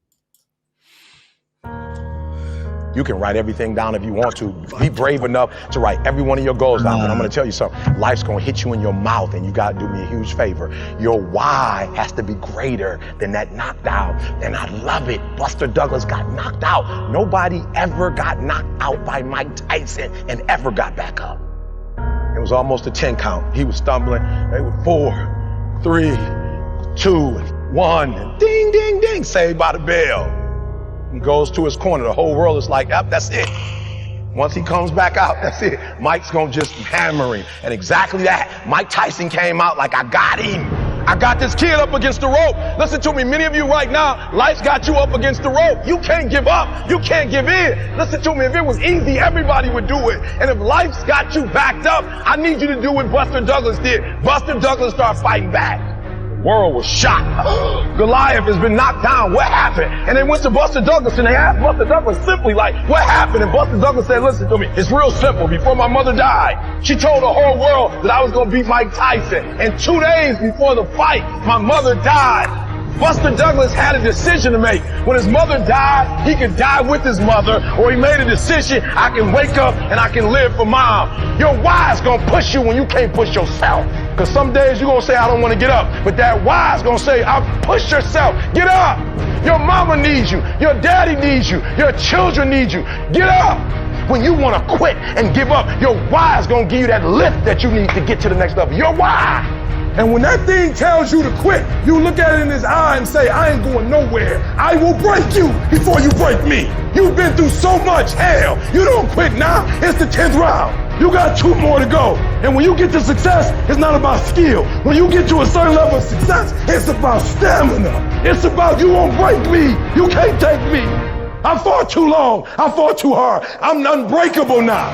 You can write everything down if you want to. Be brave enough to write every one of your goals down. But I'm going to tell you something. Life's going to hit you in your mouth, and you got to do me a huge favor. Your why has to be greater than that knocked out. And I love it. Buster Douglas got knocked out. Nobody ever got knocked out by Mike Tyson and ever got back up. It was almost a 10 count. He was stumbling. They were 4, 3, 2, 1. And ding, ding, ding. Saved by the bell. He goes to his corner. The whole world is like, yep, that's it. Once he comes back out, that's it. Mike's going to just hammer him. And exactly that. Mike Tyson came out like, I got him. I got this kid up against the rope. Listen to me, many of you right now, life's got you up against the rope. You can't give up. You can't give in. Listen to me, if it was easy, everybody would do it. And if life's got you backed up, I need you to do what Buster Douglas did. Buster Douglas started fighting back. World was shocked. Goliath has been knocked down. What happened? And they went to Buster Douglas and they asked Buster Douglas simply like, what happened? And Buster Douglas said, listen to me. It's real simple. Before my mother died, she told the whole world that I was going to beat Mike Tyson. And 2 days before the fight, my mother died. Buster Douglas had a decision to make. When his mother died, he could die with his mother, or he made a decision, I can wake up and I can live for mom. Your why is going to push you when you can't push yourself. Because some days you're going to say, I don't want to get up. But that why is going to say, push yourself. Get up. Your mama needs you. Your daddy needs you. Your children need you. Get up. When you want to quit and give up, your why is going to give you that lift that you need to get to the next level. Your why. And when that thing tells you to quit, you look at it in his eye and say, I ain't going nowhere. I will break you before you break me. You've been through so much hell. You don't quit now. It's the 10th round. You got 2 more to go. And when you get to success, it's not about skill. When you get to a certain level of success, it's about stamina. It's about you won't break me. You can't take me. I fought too long. I fought too hard. I'm unbreakable now.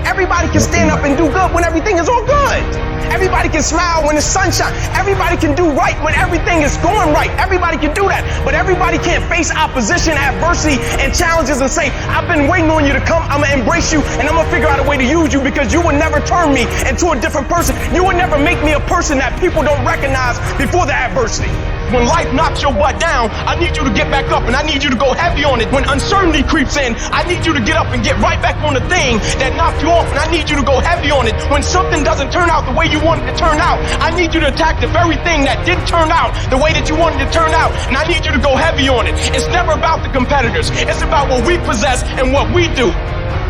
Everybody can stand up and do good when everything is all good. Everybody can smile when the sun shines. Everybody can do right when everything is going right. Everybody can do that. But everybody can't face opposition, adversity, and challenges and say, I've been waiting on you to come. I'm going to embrace you, and I'm going to figure out a way to use you because you will never turn me into a different person. You will never make me a person that people don't recognize before the adversity. When life knocks your butt down, I need you to get back up, and I need you to go heavy on it. When uncertainty creeps in, I need you to get up and get right back on the thing that knocked you off, and I need you to go heavy on it. When something doesn't turn out the way you wanted it to turn out, I need you to attack the very thing that didn't turn out the way that you wanted it to turn out, and I need you to go heavy on it. It's never about the competitors. It's about what we possess and what we do.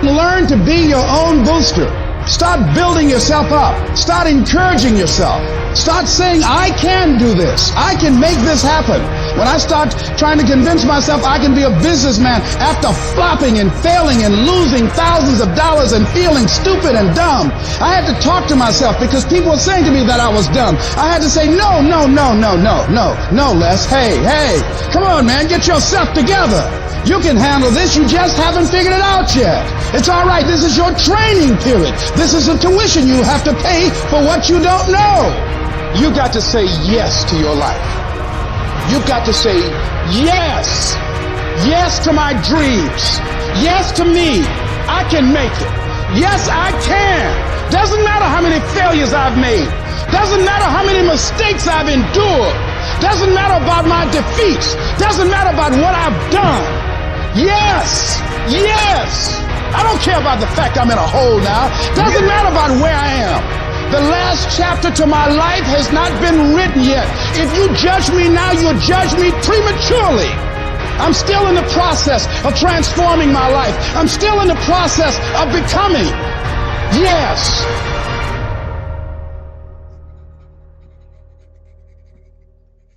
Learn to be your own booster. Start building yourself up. Start encouraging yourself. Start saying, I can do this. I can make this happen. When I start trying to convince myself I can be a businessman after flopping and failing and losing thousands of dollars and feeling stupid and dumb, I had to talk to myself because people were saying to me that I was dumb. I had to say, no, Les. Hey, come on, man, get yourself together. You can handle this. You just haven't figured it out yet. It's all right. This is your training period. This is the tuition you have to pay for what you don't know. You got to say yes to your life. You've got to say yes. Yes to my dreams. Yes to me. I can make it. Yes, I can. Doesn't matter how many failures I've made. Doesn't matter how many mistakes I've endured. Doesn't matter about my defeats. Doesn't matter about what I've done. Yes, yes. I don't care about the fact I'm in a hole now. Doesn't matter about where I am. The last chapter to my life has not been written yet. If you judge me now, you'll judge me prematurely. I'm still in the process of transforming my life. I'm still in the process of becoming. Yes.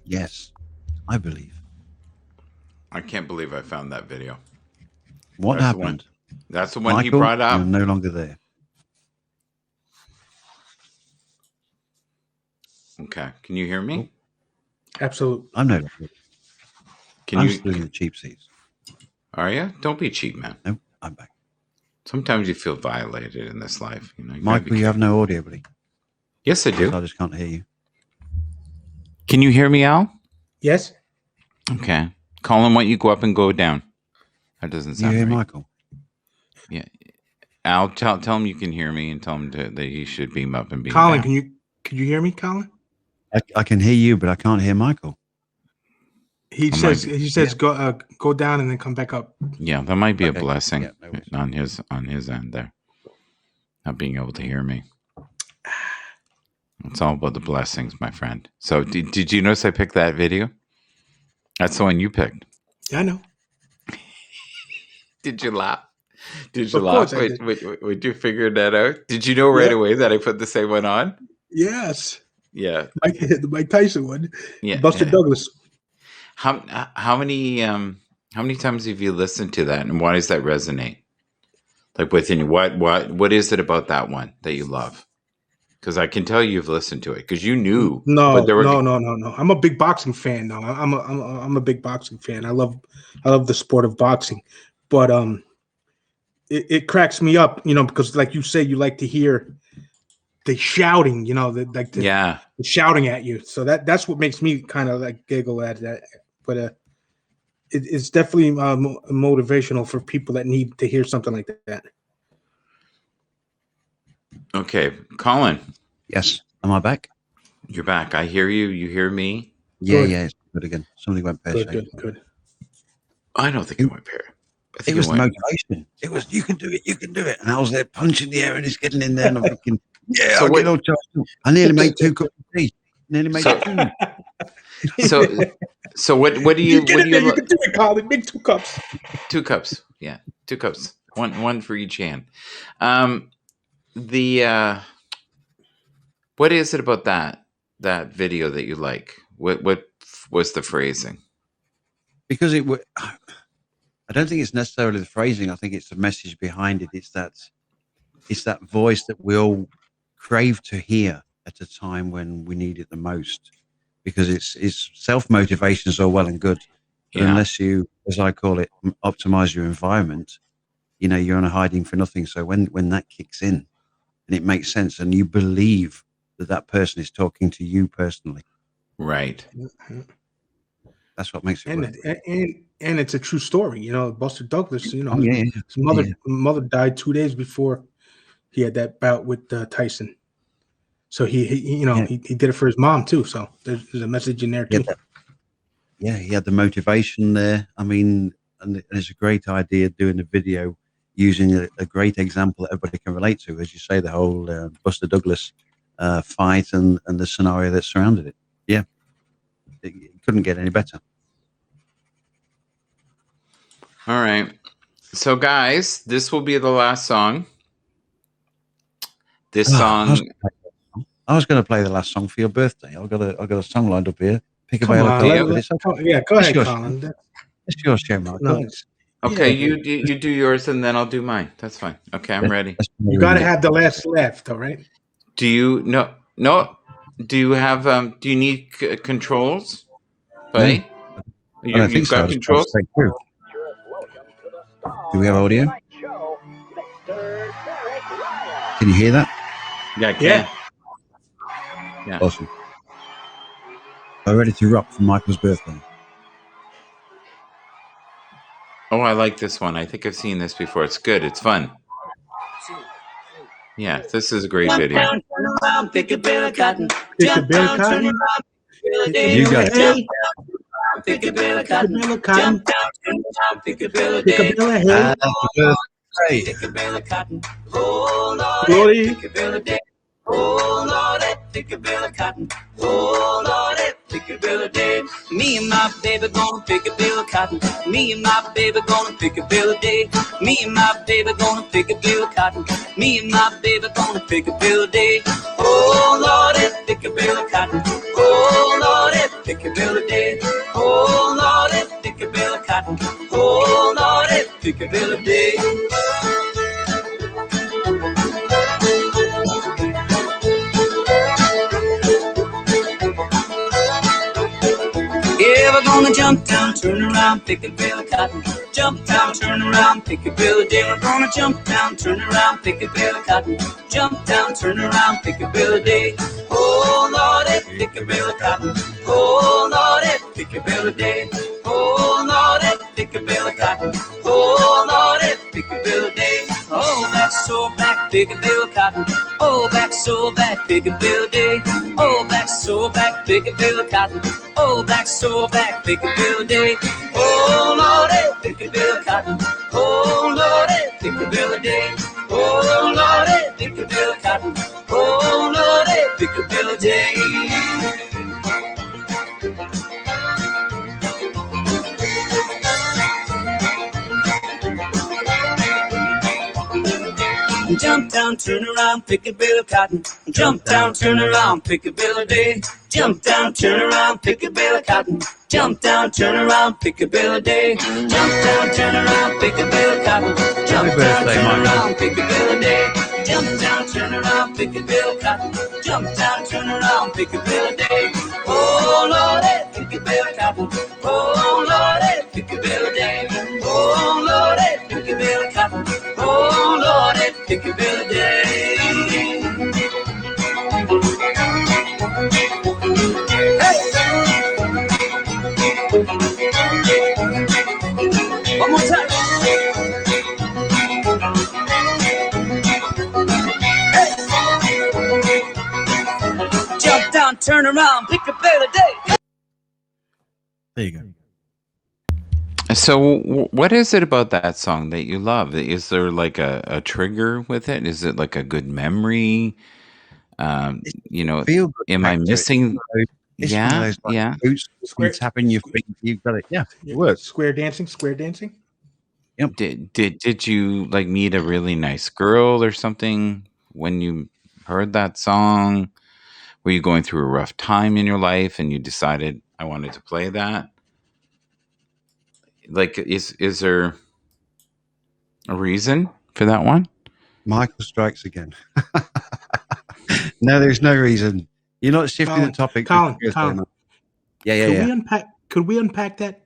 Yes, I believe. I can't believe I found that video. What That's happened? That's the one Michael, he brought up. you're no longer there. Okay. Can you hear me? Absolutely. I'm no longer there. Can I'm you? still in the cheap seats. Are you? Don't be cheap, man. No, I'm back. Sometimes you feel violated in this life. You know. You gotta be Michael, you have careful. no audio, buddy. Yes, I So do. I just can't hear you. Can you hear me, Al? Yes. Okay. Colin, why don't you go up and go down? That doesn't Do you sound hear right. Michael? Yeah. Al, tell him you can hear me and tell him that he should beam up and beam Colin, down. can you hear me, Colin? I can hear you, but I can't hear Michael. He might says go down and then come back up. Yeah, that might be a Okay. blessing Yeah, no worries. on his end there. Not being able to hear me. It's all about the blessings, my friend. So did you notice I picked that video? That's the one you picked. Yeah, I know. Did you laugh? Did you Of laugh course I did. when you figured that out? Did you know right Yeah. away that I put the same one on? Yes. Yeah. The Mike Tyson one. Yeah. Buster yeah. Douglas. How many times have you listened to that, and why does that resonate? Like within you, what is it about that one that you love? Because I can tell you've listened to it because you knew. No. but there were, No. I'm a big boxing fan now. I'm a big boxing fan. I love the sport of boxing. But it cracks me up, because like you say, you like to hear the shouting, the shouting at you. So that's what makes me kind of like giggle at that. But it's definitely motivational for people that need to hear something like that. Okay, Colin, Yes. Am I back? you're back. I hear you. You hear me. Yeah, Good. yeah. It's good again. Somebody went pear shaped. Good. I don't think it went pair. I think It was the went. motivation. It was, you can do it, you can do it. And I was there punching the air and he's getting in there and I'm thinking, yeah, So I'll what- get all charged up. I nearly made 2 cups of tea. Nearly made So- 2. So what do you? You get What in do there, you? you can do it, Colin. Make 2 cups. 2 cups. Yeah, 2 cups. One for each hand. What is it about that video that you like? What was the phrasing? Because I don't think it's necessarily the phrasing. I think it's the message behind it. It's that voice that we all crave to hear at a time when we need it the most. Because it's self-motivation is all well and good, but Yeah. unless you, as I call it, optimize your environment, you're on a hiding for nothing. So when that kicks in and it makes sense and you believe that person is talking to you personally, Right. that's what makes it work. And it's a true story. Buster Douglas. Oh, yeah. His mother died 2 days before he had that bout with Tyson. So he did it for his mom too. So there's a message in there too. Yeah, he had the motivation there. I mean, and it's a great idea doing a video using a great example that everybody can relate to, as you say, the whole Buster Douglas fight and the scenario that surrounded it. Yeah, it couldn't get any better. All right. So guys, this will be the last song. This song. I was going to play the last song for your birthday. I've got a song lined up here. Pick a Come bale on, of cotton, but it's okay. go ahead, It's yours. Colin. It's your show, Mark. No, Okay, yeah. you do yours and then I'll do mine. That's fine. Okay, I'm ready. You got to have the last laugh, though, right? Do you no? Do you have do you need controls, buddy? I don't think You've so. got I'll just controls. straight through. Do we have audio? Can you hear that? Yeah, I can. Yeah. Yeah. Awesome. We're ready to rock for Michael's birthday. Oh, I like this one. I think I've seen this before. It's good. It's fun. Yeah, this is a great video. Pick a bill of cotton. You got it. Hey. Pick a bill of cotton. Pick a bill of hay. Great. Pick a bill of cotton. Oh Lordy. Pick a bill of day. Oh Lordy. Pick a bill of cotton. Oh Lordy. Pick a bill of day. Me and my baby gonna pick a bill of cotton. Me and my baby gonna pick a bill of day. Me and my baby gonna pick a bill of cotton. Me and my baby gonna pick a bill of day. Oh Lordy. Pick a bill of cotton. Oh Lordy. Pick a bill of day. Oh Lordy. Pick a bill of cotton. Oh Lordy. Pick a bill of day. Yeah, we're gonna jump down, turn around, pick a bill of cotton. Jump down, turn around, pick a bill of day. We're gonna jump down, turn around, pick a bill of cotton. Jump down, turn around, pick a bill of day. Oh Lordy, pick a bill of cotton. Oh Lordy, pick a bill of day. Oh Lordy, pick a bill of cotton. Oh Lordy, pick a bill of day. Oh, back so back, pick a bill of cotton. Oh, back so back, pick a bill of day. Oh, back so back, pick a bill of cotton. Oh, back so back, pick a bill of day. Oh Lordy, pick a bill of cotton. Oh Lordy, pick a bill of day. Oh Lordy, pick a bill of cotton. Oh Lordy, pick a bill of day. Jump down, turn around, pick a bill of cotton. Jump down, turn around, pick a bill of day. Jump down, turn around, pick a bill of cotton. Jump down, turn around, pick a bill of day. Jump down, turn around, pick a bill of cotton. Jump down, turn around, pick a bill of day. Jump down, turn around, pick a bill of cotton. Jump down, turn around, pick a bill of day. Oh Lordy, pick a bill of cotton. Oh Lordy, pick a bill of day. Oh Lordy, pick a bill of cotton. Oh Lordy, pick a bill of day. One more time. Hey. Jump down, turn around, pick a bill of day. There you go. So, what is it about that song that you love? Is there like a trigger with it? Is it like a good memory? You know, am I missing? It's Yeah, one of those, like, yeah. boots, tapping your feet. You've got it. Yeah, it works. Square dancing. Yep. Did you like meet a really nice girl or something when you heard that song? Were you going through a rough time in your life and you decided I wanted to play that? Like, is there a reason for that one? Michael strikes again. No, there's no reason. You're not shifting the topic. Colin. Yeah. Could we unpack that?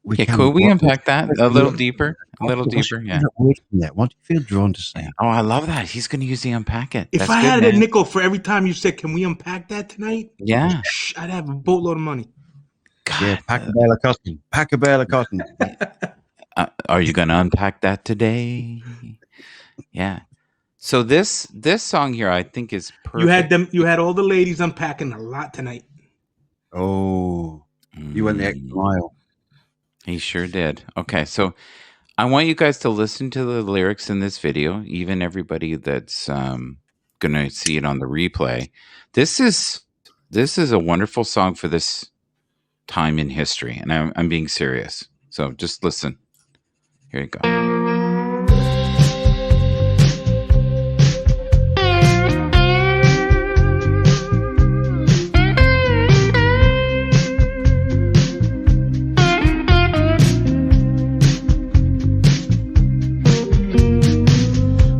Could we unpack that a little deeper? A little deeper, yeah. What do you feel drawn to say? Oh, I love that. He's going to use the unpack it. If That's I good, had man. a nickel for every time you said, "Can we unpack that tonight?" Yeah. I'd have a boatload of money. God. Yeah, pack a bale of cotton. Pack a bale of cotton. Are you going to unpack that today? Yeah. So this song here, I think, is perfect. You had all the ladies unpacking a lot tonight. Oh, you went the extra mile. He sure did. Okay, so I want you guys to listen to the lyrics in this video, even everybody that's going to see it on the replay. This is a wonderful song for this time in history, and I'm being serious. So just listen. Here you go.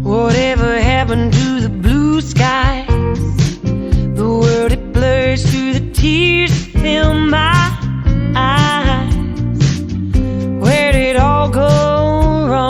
Whatever happened to the blue skies? The world, it blurs through the tears that fill my eyes. Where did it all go wrong?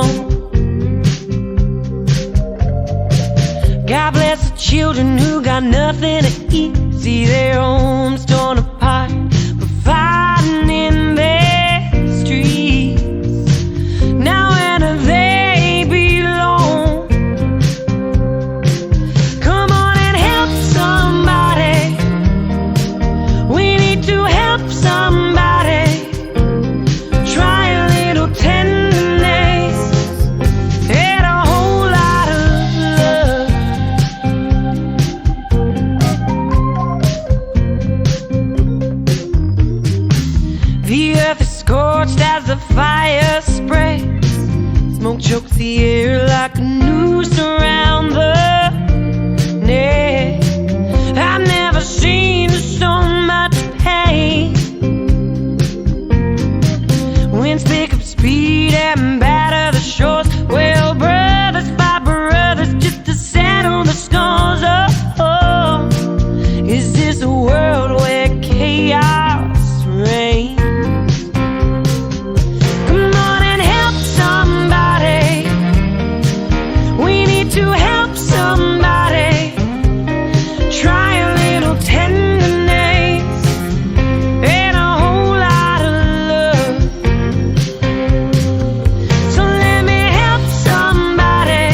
the fire spreads. Smoke chokes the air like a noose around the neck. I've never seen so much pain. Winds pick up speed and batter the shores. Well, brothers fight brothers just to settle the scores. Oh, is this a world where chaos reigns? Come on and help somebody. We need to help somebody. Try a little tenderness and a whole lot of love. So let me help somebody.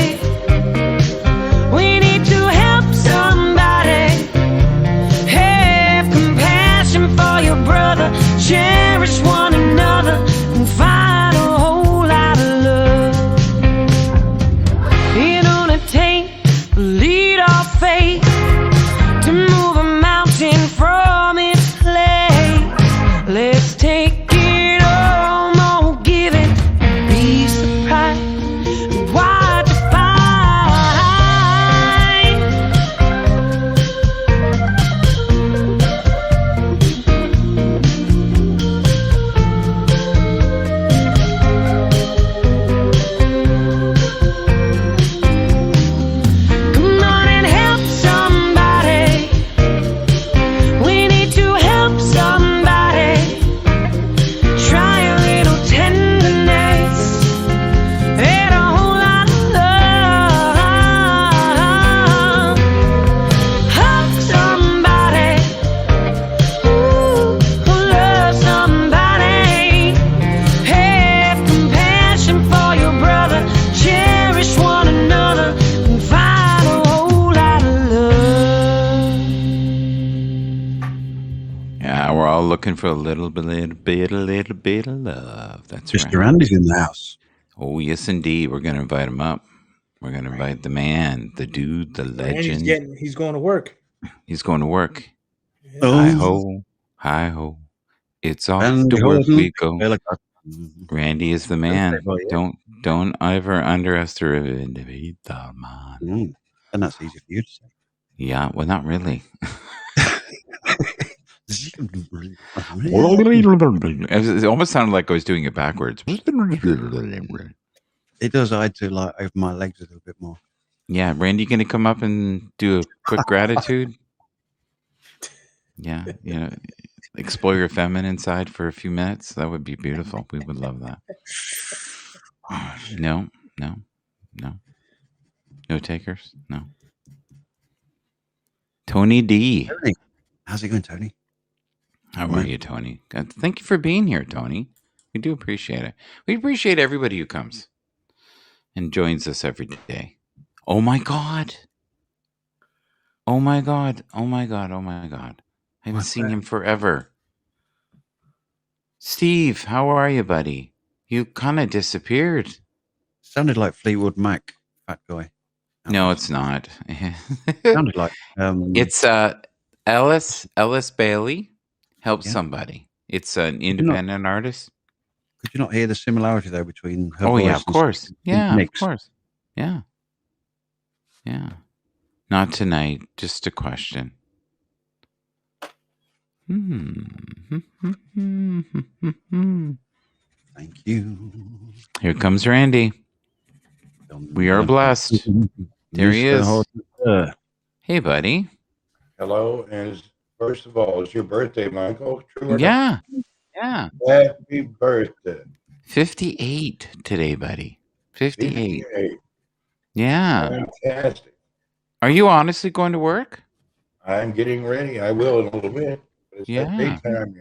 We need to help somebody. Have compassion for your brother. Cherish one another and find a whole lot of love. It only takes a lead or faith to move a mountain from its place. Let's take it all, won't give it. Be surprised at what you find. Come on and help somebody. We need to help somebody. Try a little tenderness and a whole lot of love. Hug somebody. Ooh, love somebody. Have compassion for your brother. Cherish one another and find a whole lot of love. Yeah, we're all looking for a little bit of love. That's right. Mr. Andy's in the house. Oh, yes, indeed. We're going to invite him up. We're going to invite the man, the dude, the And legend. he's going to work. He's going to work. Oh, Hi ho, hi ho. It's off and to work we go. Helicopter. Randy is the man. Oh, yeah. Don't ever underestimate the man. And that's easy for you to say. Yeah, well, not really. It almost sounded like I was doing it backwards. It does. I had to like open my legs a little bit more. Yeah, Randy, you gonna come up and do a quick gratitude? Yeah, explore your feminine side for a few minutes. That would be beautiful. We would love that. No takers. No. Tony D. Tony. How's it going, Tony? How are you, Tony? Thank you for being here, Tony. We do appreciate it. We appreciate everybody who comes and joins us every day. Oh my God. Oh my God. Oh my God. Oh my God. I haven't seen him forever. Steve, how are you, buddy? You kind of disappeared. Sounded like Fleetwood Mac, fat guy. No, it's not. Sounded like it's Ellis Bailey helps somebody. It's an independent artist. Could you not hear the similarity though between her Oh voice yeah, of and course. Yeah, mix? of course. Yeah. Yeah. Not tonight, just a question. Thank you. Here comes Randy. We are blessed. There he is. Hey, buddy. Hello, and first of all, it's your birthday, Michael. True or Yeah. not? Yeah. Happy birthday. 58 today, buddy. 58. 58. Yeah. Fantastic. Are you honestly going to work? I'm getting ready. I will in a little bit. But it's that daytime,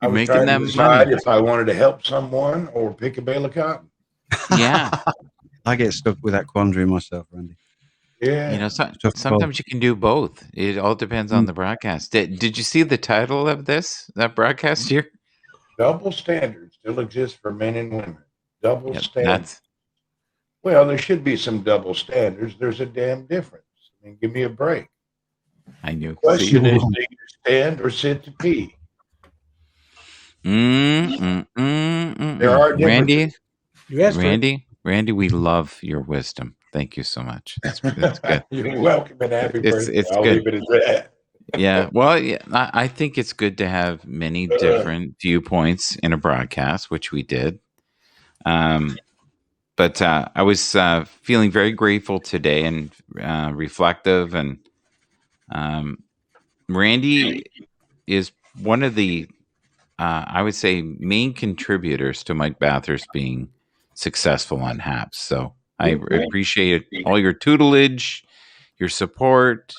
I You're was making trying that to decide money. if I wanted to help someone or pick a bale of cotton. Yeah. I get stuck with that quandary myself, Randy. Yeah. Sometimes you can do both. It all depends on the broadcast. Did you see the title of that broadcast here? Double standards still exist for men and women. Double standards. That's Well, there should be some double standards. There's a damn difference. I mean, give me a break. I knew. The question is, do you stand or sit to pee? There are differences. You asked for it. Randy, we love your wisdom. Thank you so much. It's good. You're welcome and happy birthday. It's I'll good. leave it at that. Yeah. Well, yeah, I think it's good to have many different viewpoints in a broadcast, which we did. But I was feeling very grateful today and reflective. And Randy is one of the, I would say, main contributors to Mike Bathurst being successful on HAPS. So I appreciate all your tutelage, your support,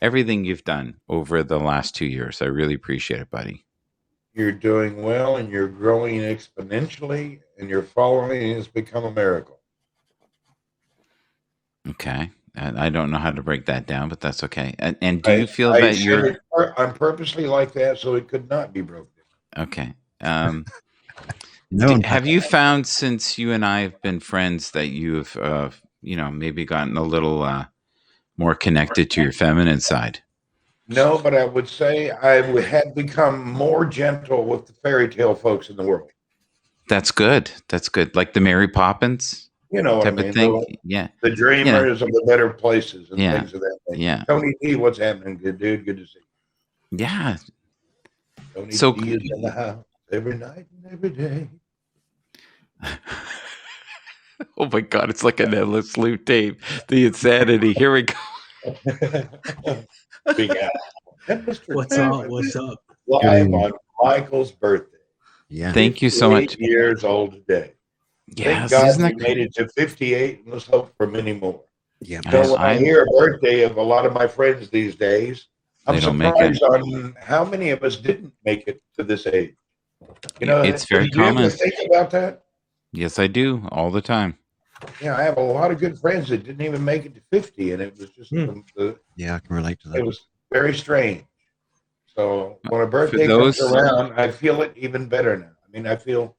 everything you've done over the last 2 years. I really appreciate it, buddy. You're doing well and you're growing exponentially and your following has become a miracle. Okay. I don't know how to break that down, but that's okay. And do you feel that you're... I'm purposely like that so it could not be broken. Okay. No, have you found, since you and I have been friends, that you've, maybe gotten a little more connected to your feminine side? No, but I would say I had become more gentle with the fairy tale folks in the world. That's good. That's good. Like the Mary Poppins, you know what type I mean? Of thing. Yeah. The dreamers of the better places and things of that thing. Yeah. Tony D, what's happening? Good dude. Good to see you. Yeah. Tony D is in the house every night and every day. Oh my God! It's like an endless loop tape. The insanity. Here we go. Big Al. What's up? What's up? Live on Michael's birthday. Yeah. Thank you so much. 8 years old today. Yes, Thank God we made it to 58, and let's hope for many more. Yeah. So when I hear a birthday of a lot of my friends these days, I'm surprised on how many of us didn't make it to this age. You know, it's very do you ever common. think about that? Yes, I do, all the time. Yeah, I have a lot of good friends that didn't even make it to 50, and it was just yeah, I can relate to that. It was very strange. So when a birthday comes around, I feel it even better now. I mean, I feel,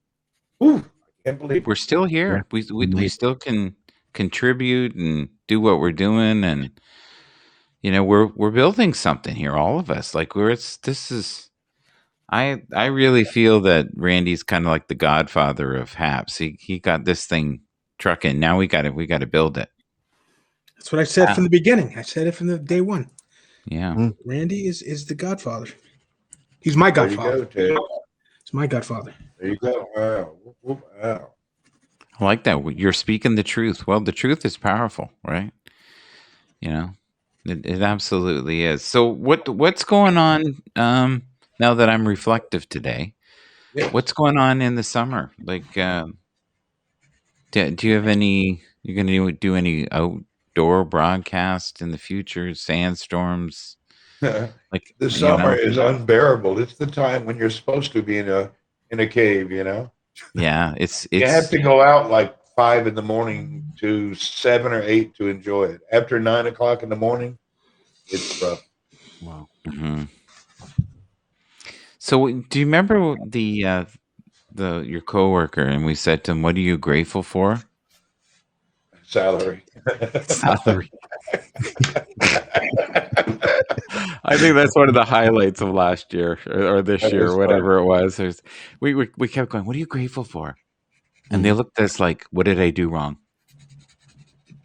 I can't believe we're still here. Yeah. We still can contribute and do what we're doing, and we're building something here, all of us. Like I really feel that Randy's kind of like the godfather of HAPS. He got this thing trucking. Now we got to build it. That's what I said from the beginning. I said it from the day one. Yeah. Randy is the godfather. He's my godfather. There you go, It's my godfather. There you go. Wow. I like that. You're speaking the truth. Well, the truth is powerful, right? It absolutely is. So what's going on now that I'm reflective today? Yeah. What's going on in the summer? Like, do you have any? You're going to do any outdoor broadcast in the future? Sandstorms? Like the summer is unbearable. It's the time when you're supposed to be in a cave. Yeah, it's you have to go out like 5 in to 7 or 8 to enjoy it. After 9 o'clock in the morning, it's rough. Wow. Mm-hmm. So, do you remember your coworker? And we said to him, "What are you grateful for?" Salary. Salary. I think that's one of the highlights of last year or this year, or whatever it was. We kept going, "What are you grateful for?" And they looked at us like, "What did I do wrong?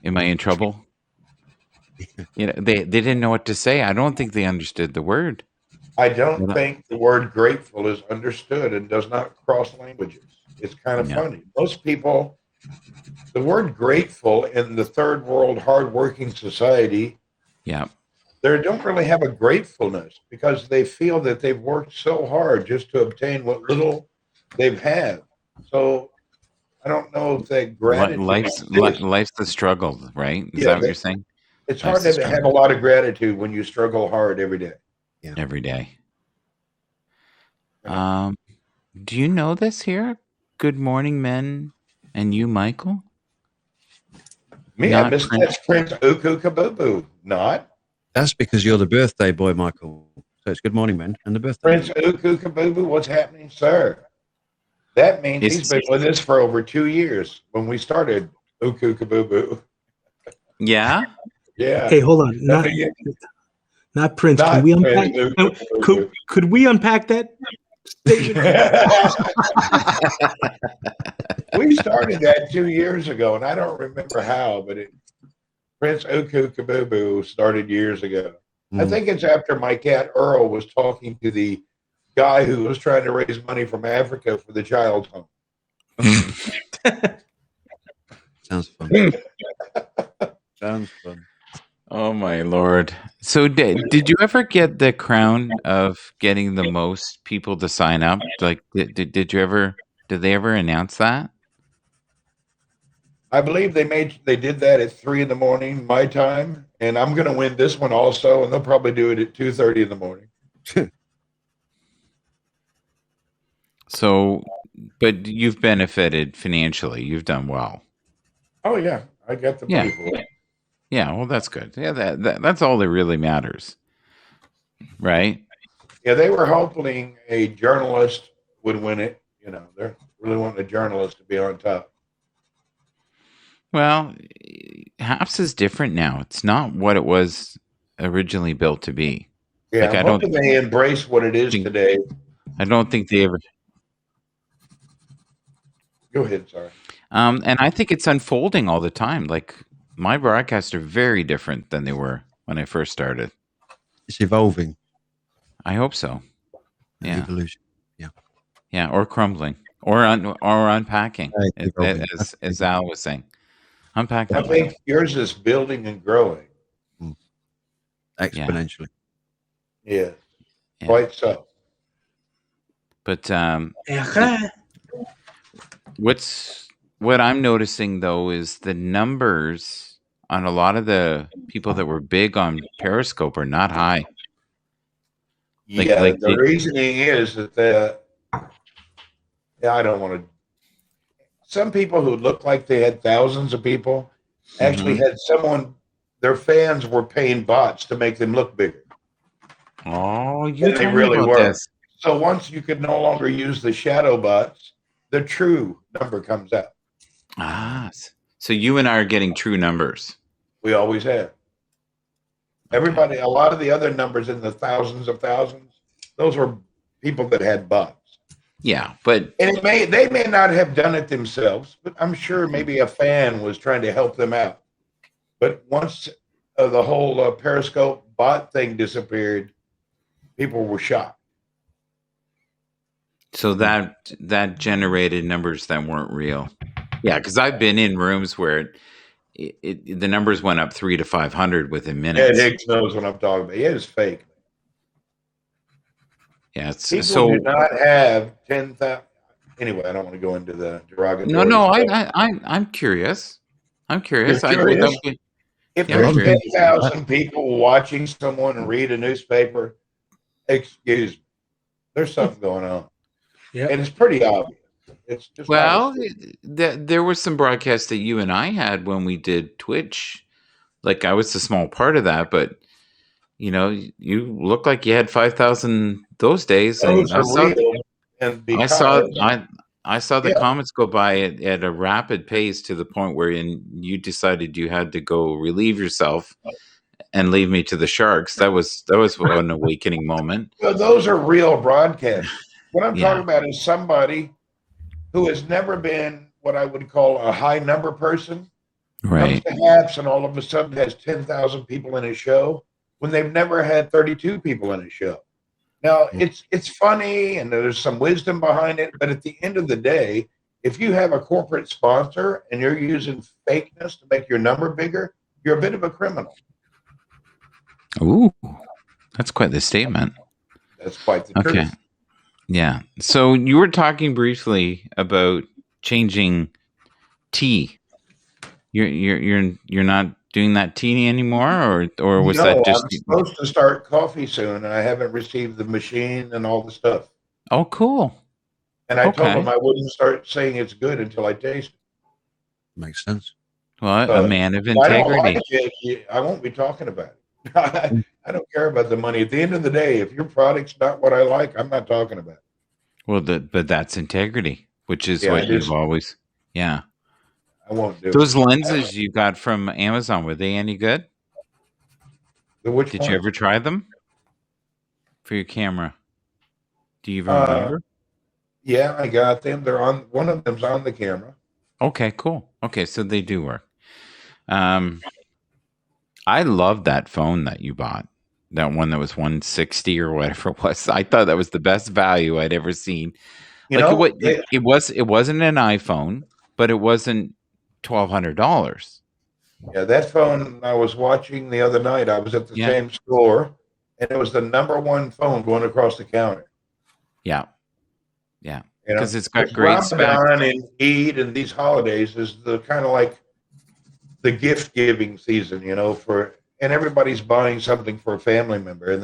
Am I in trouble?" They didn't know what to say. I don't think they understood the word. I don't think the word grateful is understood and does not cross languages. It's kind of funny. Most people, the word grateful in the third world hardworking society, they don't really have a gratefulness because they feel that they've worked so hard just to obtain what little they've had. So I don't know if that gratitude. Life's the struggle, right? Is that what you're saying? It's hard to have a lot of gratitude when you struggle hard every day. Yeah. Every day. Do you know this here? Good morning, men, and you, Michael. Me, I missed Prince Uku Kabubu. Not. That's because you're the birthday boy, Michael. So it's good morning, man, and the birthday. Prince Uku Kabubu, what's happening, sir? That means he's been with us for over 2 years when we started Uku Kabubu. Yeah. Yeah. Hey, hold on. Not Prince. Can we unpack? Could we unpack that? We started that 2 years ago, and I don't remember how, but Prince Oku Kabubu started years ago. I think it's after my cat Earl was talking to the guy who was trying to raise money from Africa for the child's home. Sounds fun. Sounds fun. Oh my Lord. So did you ever get the crown of getting the most people to sign up? Like did they ever announce that? I believe they did that at 3 a.m. my time, and I'm going to win this one also, and they'll probably do it at 2:30 in the morning. So, but you've benefited financially. You've done well. Oh yeah, I got the money for it. Yeah, well, that's good. Yeah, that's all that really matters, right? Yeah, they were hoping a journalist would win it. You know, they're really wanting a journalist to be on top. Well, HAPS is different now. It's not what it was originally built to be. Yeah, like, I'm hoping they embrace what it is today. I don't think they ever. Go ahead, sorry. And I think it's unfolding all the time. Like my broadcasts are very different than they were when I first started. It's evolving. I hope so. Yeah. Evolution. Yeah. Yeah, or crumbling, or unpacking, as Al was saying. Unpack that. I think yours is building and growing. Exponentially. Yeah. Quite so. But what I'm noticing though is the numbers on a lot of the people that were big on Periscope are not high. The reasoning is that I don't want to. Some people who look like they had thousands of people actually had their fans were paying bots to make them look bigger. Oh, they really were. So once you could no longer use the shadow bots, the true number comes out. Ah, so you and I are getting true numbers. We always have. Everybody, a lot of the other numbers in the thousands of thousands, those were people that had bots. Yeah, but they may not have done it themselves, but I'm sure maybe a fan was trying to help them out. But once the whole Periscope bot thing disappeared, people were shocked. So that generated numbers that weren't real. Yeah, because I've been in rooms where the numbers went up 300 to 500 within minutes. Ed Hicks knows what I'm talking about. It is fake. Yeah, people do not have 10,000. Anyway, I don't want to go into the derogatory. No, I'm curious. I'm curious. If there's 10,000 people watching someone read a newspaper, excuse me, there's something going on. Yeah, and it's pretty obvious. It's just there were some broadcasts that you and I had when we did Twitch. Like I was a small part of that, but you know, you look like you had 5,000 those days. Those and are real. And I saw the comments go by at a rapid pace to the point where you decided you had to go relieve yourself and leave me to the Sharks. That was an awakening moment. Well, those are real broadcasts. What I'm talking about is somebody who has never been what I would call a high number person. Right. Comes to HAPS and all of a sudden has 10,000 people in his show when they've never had 32 people in his show. Now, it's funny and there's some wisdom behind it, but at the end of the day, if you have a corporate sponsor and you're using fakeness to make your number bigger, you're a bit of a criminal. Ooh, that's quite the statement. That's quite the truth. Yeah. So you were talking briefly about changing tea. You're not doing that tea anymore, or was that just? I'm supposed to start coffee soon, and I haven't received the machine and all the stuff. Oh, cool. And I told them I wouldn't start saying it's good until I taste it. Makes sense. Well, a man of integrity. I won't be talking about it. I don't care about the money. At the end of the day, if your product's not what I like, I'm not talking about it. Well, but that's integrity, which is what you've always. Yeah. I won't do those lenses you got from Amazon. Were they any good? Did you ever try them for your camera? Do you even remember? Yeah, I got them. They're on. One of them's on the camera. Okay, cool. Okay, so they do work. I love that phone that you bought. That one that was 160 or whatever it was. I thought that was the best value I'd ever seen. You Like know, it wasn't an iPhone, but it wasn't $1,200. yeah, that phone I was watching the other night. I was at the Yeah. same store, and it was the #1 phone going across the counter. Yeah. Yeah. You know, Because it's got great specs. Ramadan and Eid and these holidays is the kind of like the gift giving season, you know, and everybody's buying something for a family member, and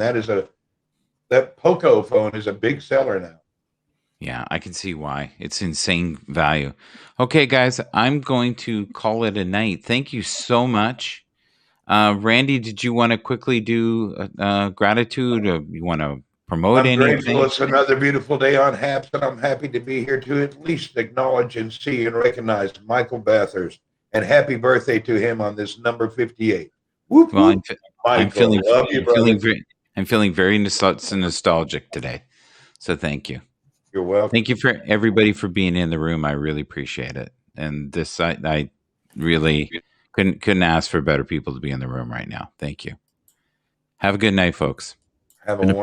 that Poco phone is a big seller now. Yeah, I can see why. It's insane value. Okay, guys, I'm going to call it a night. Thank you so much. Randy, did you want to quickly do gratitude, or you want to promote I'm anything? grateful it's another beautiful day on Haps, and I'm happy to be here to at least acknowledge and see and recognize Michael Bathurst, and happy birthday to him on this number 58. Whoop, Well, whoop. Michael, love you, brother. I'm feeling very nostalgic today. So thank you. You're welcome. Thank you for everybody for being in the room. I really appreciate it. And this, I really couldn't ask for better people to be in the room right now. Thank you. Have a good night, folks. Have a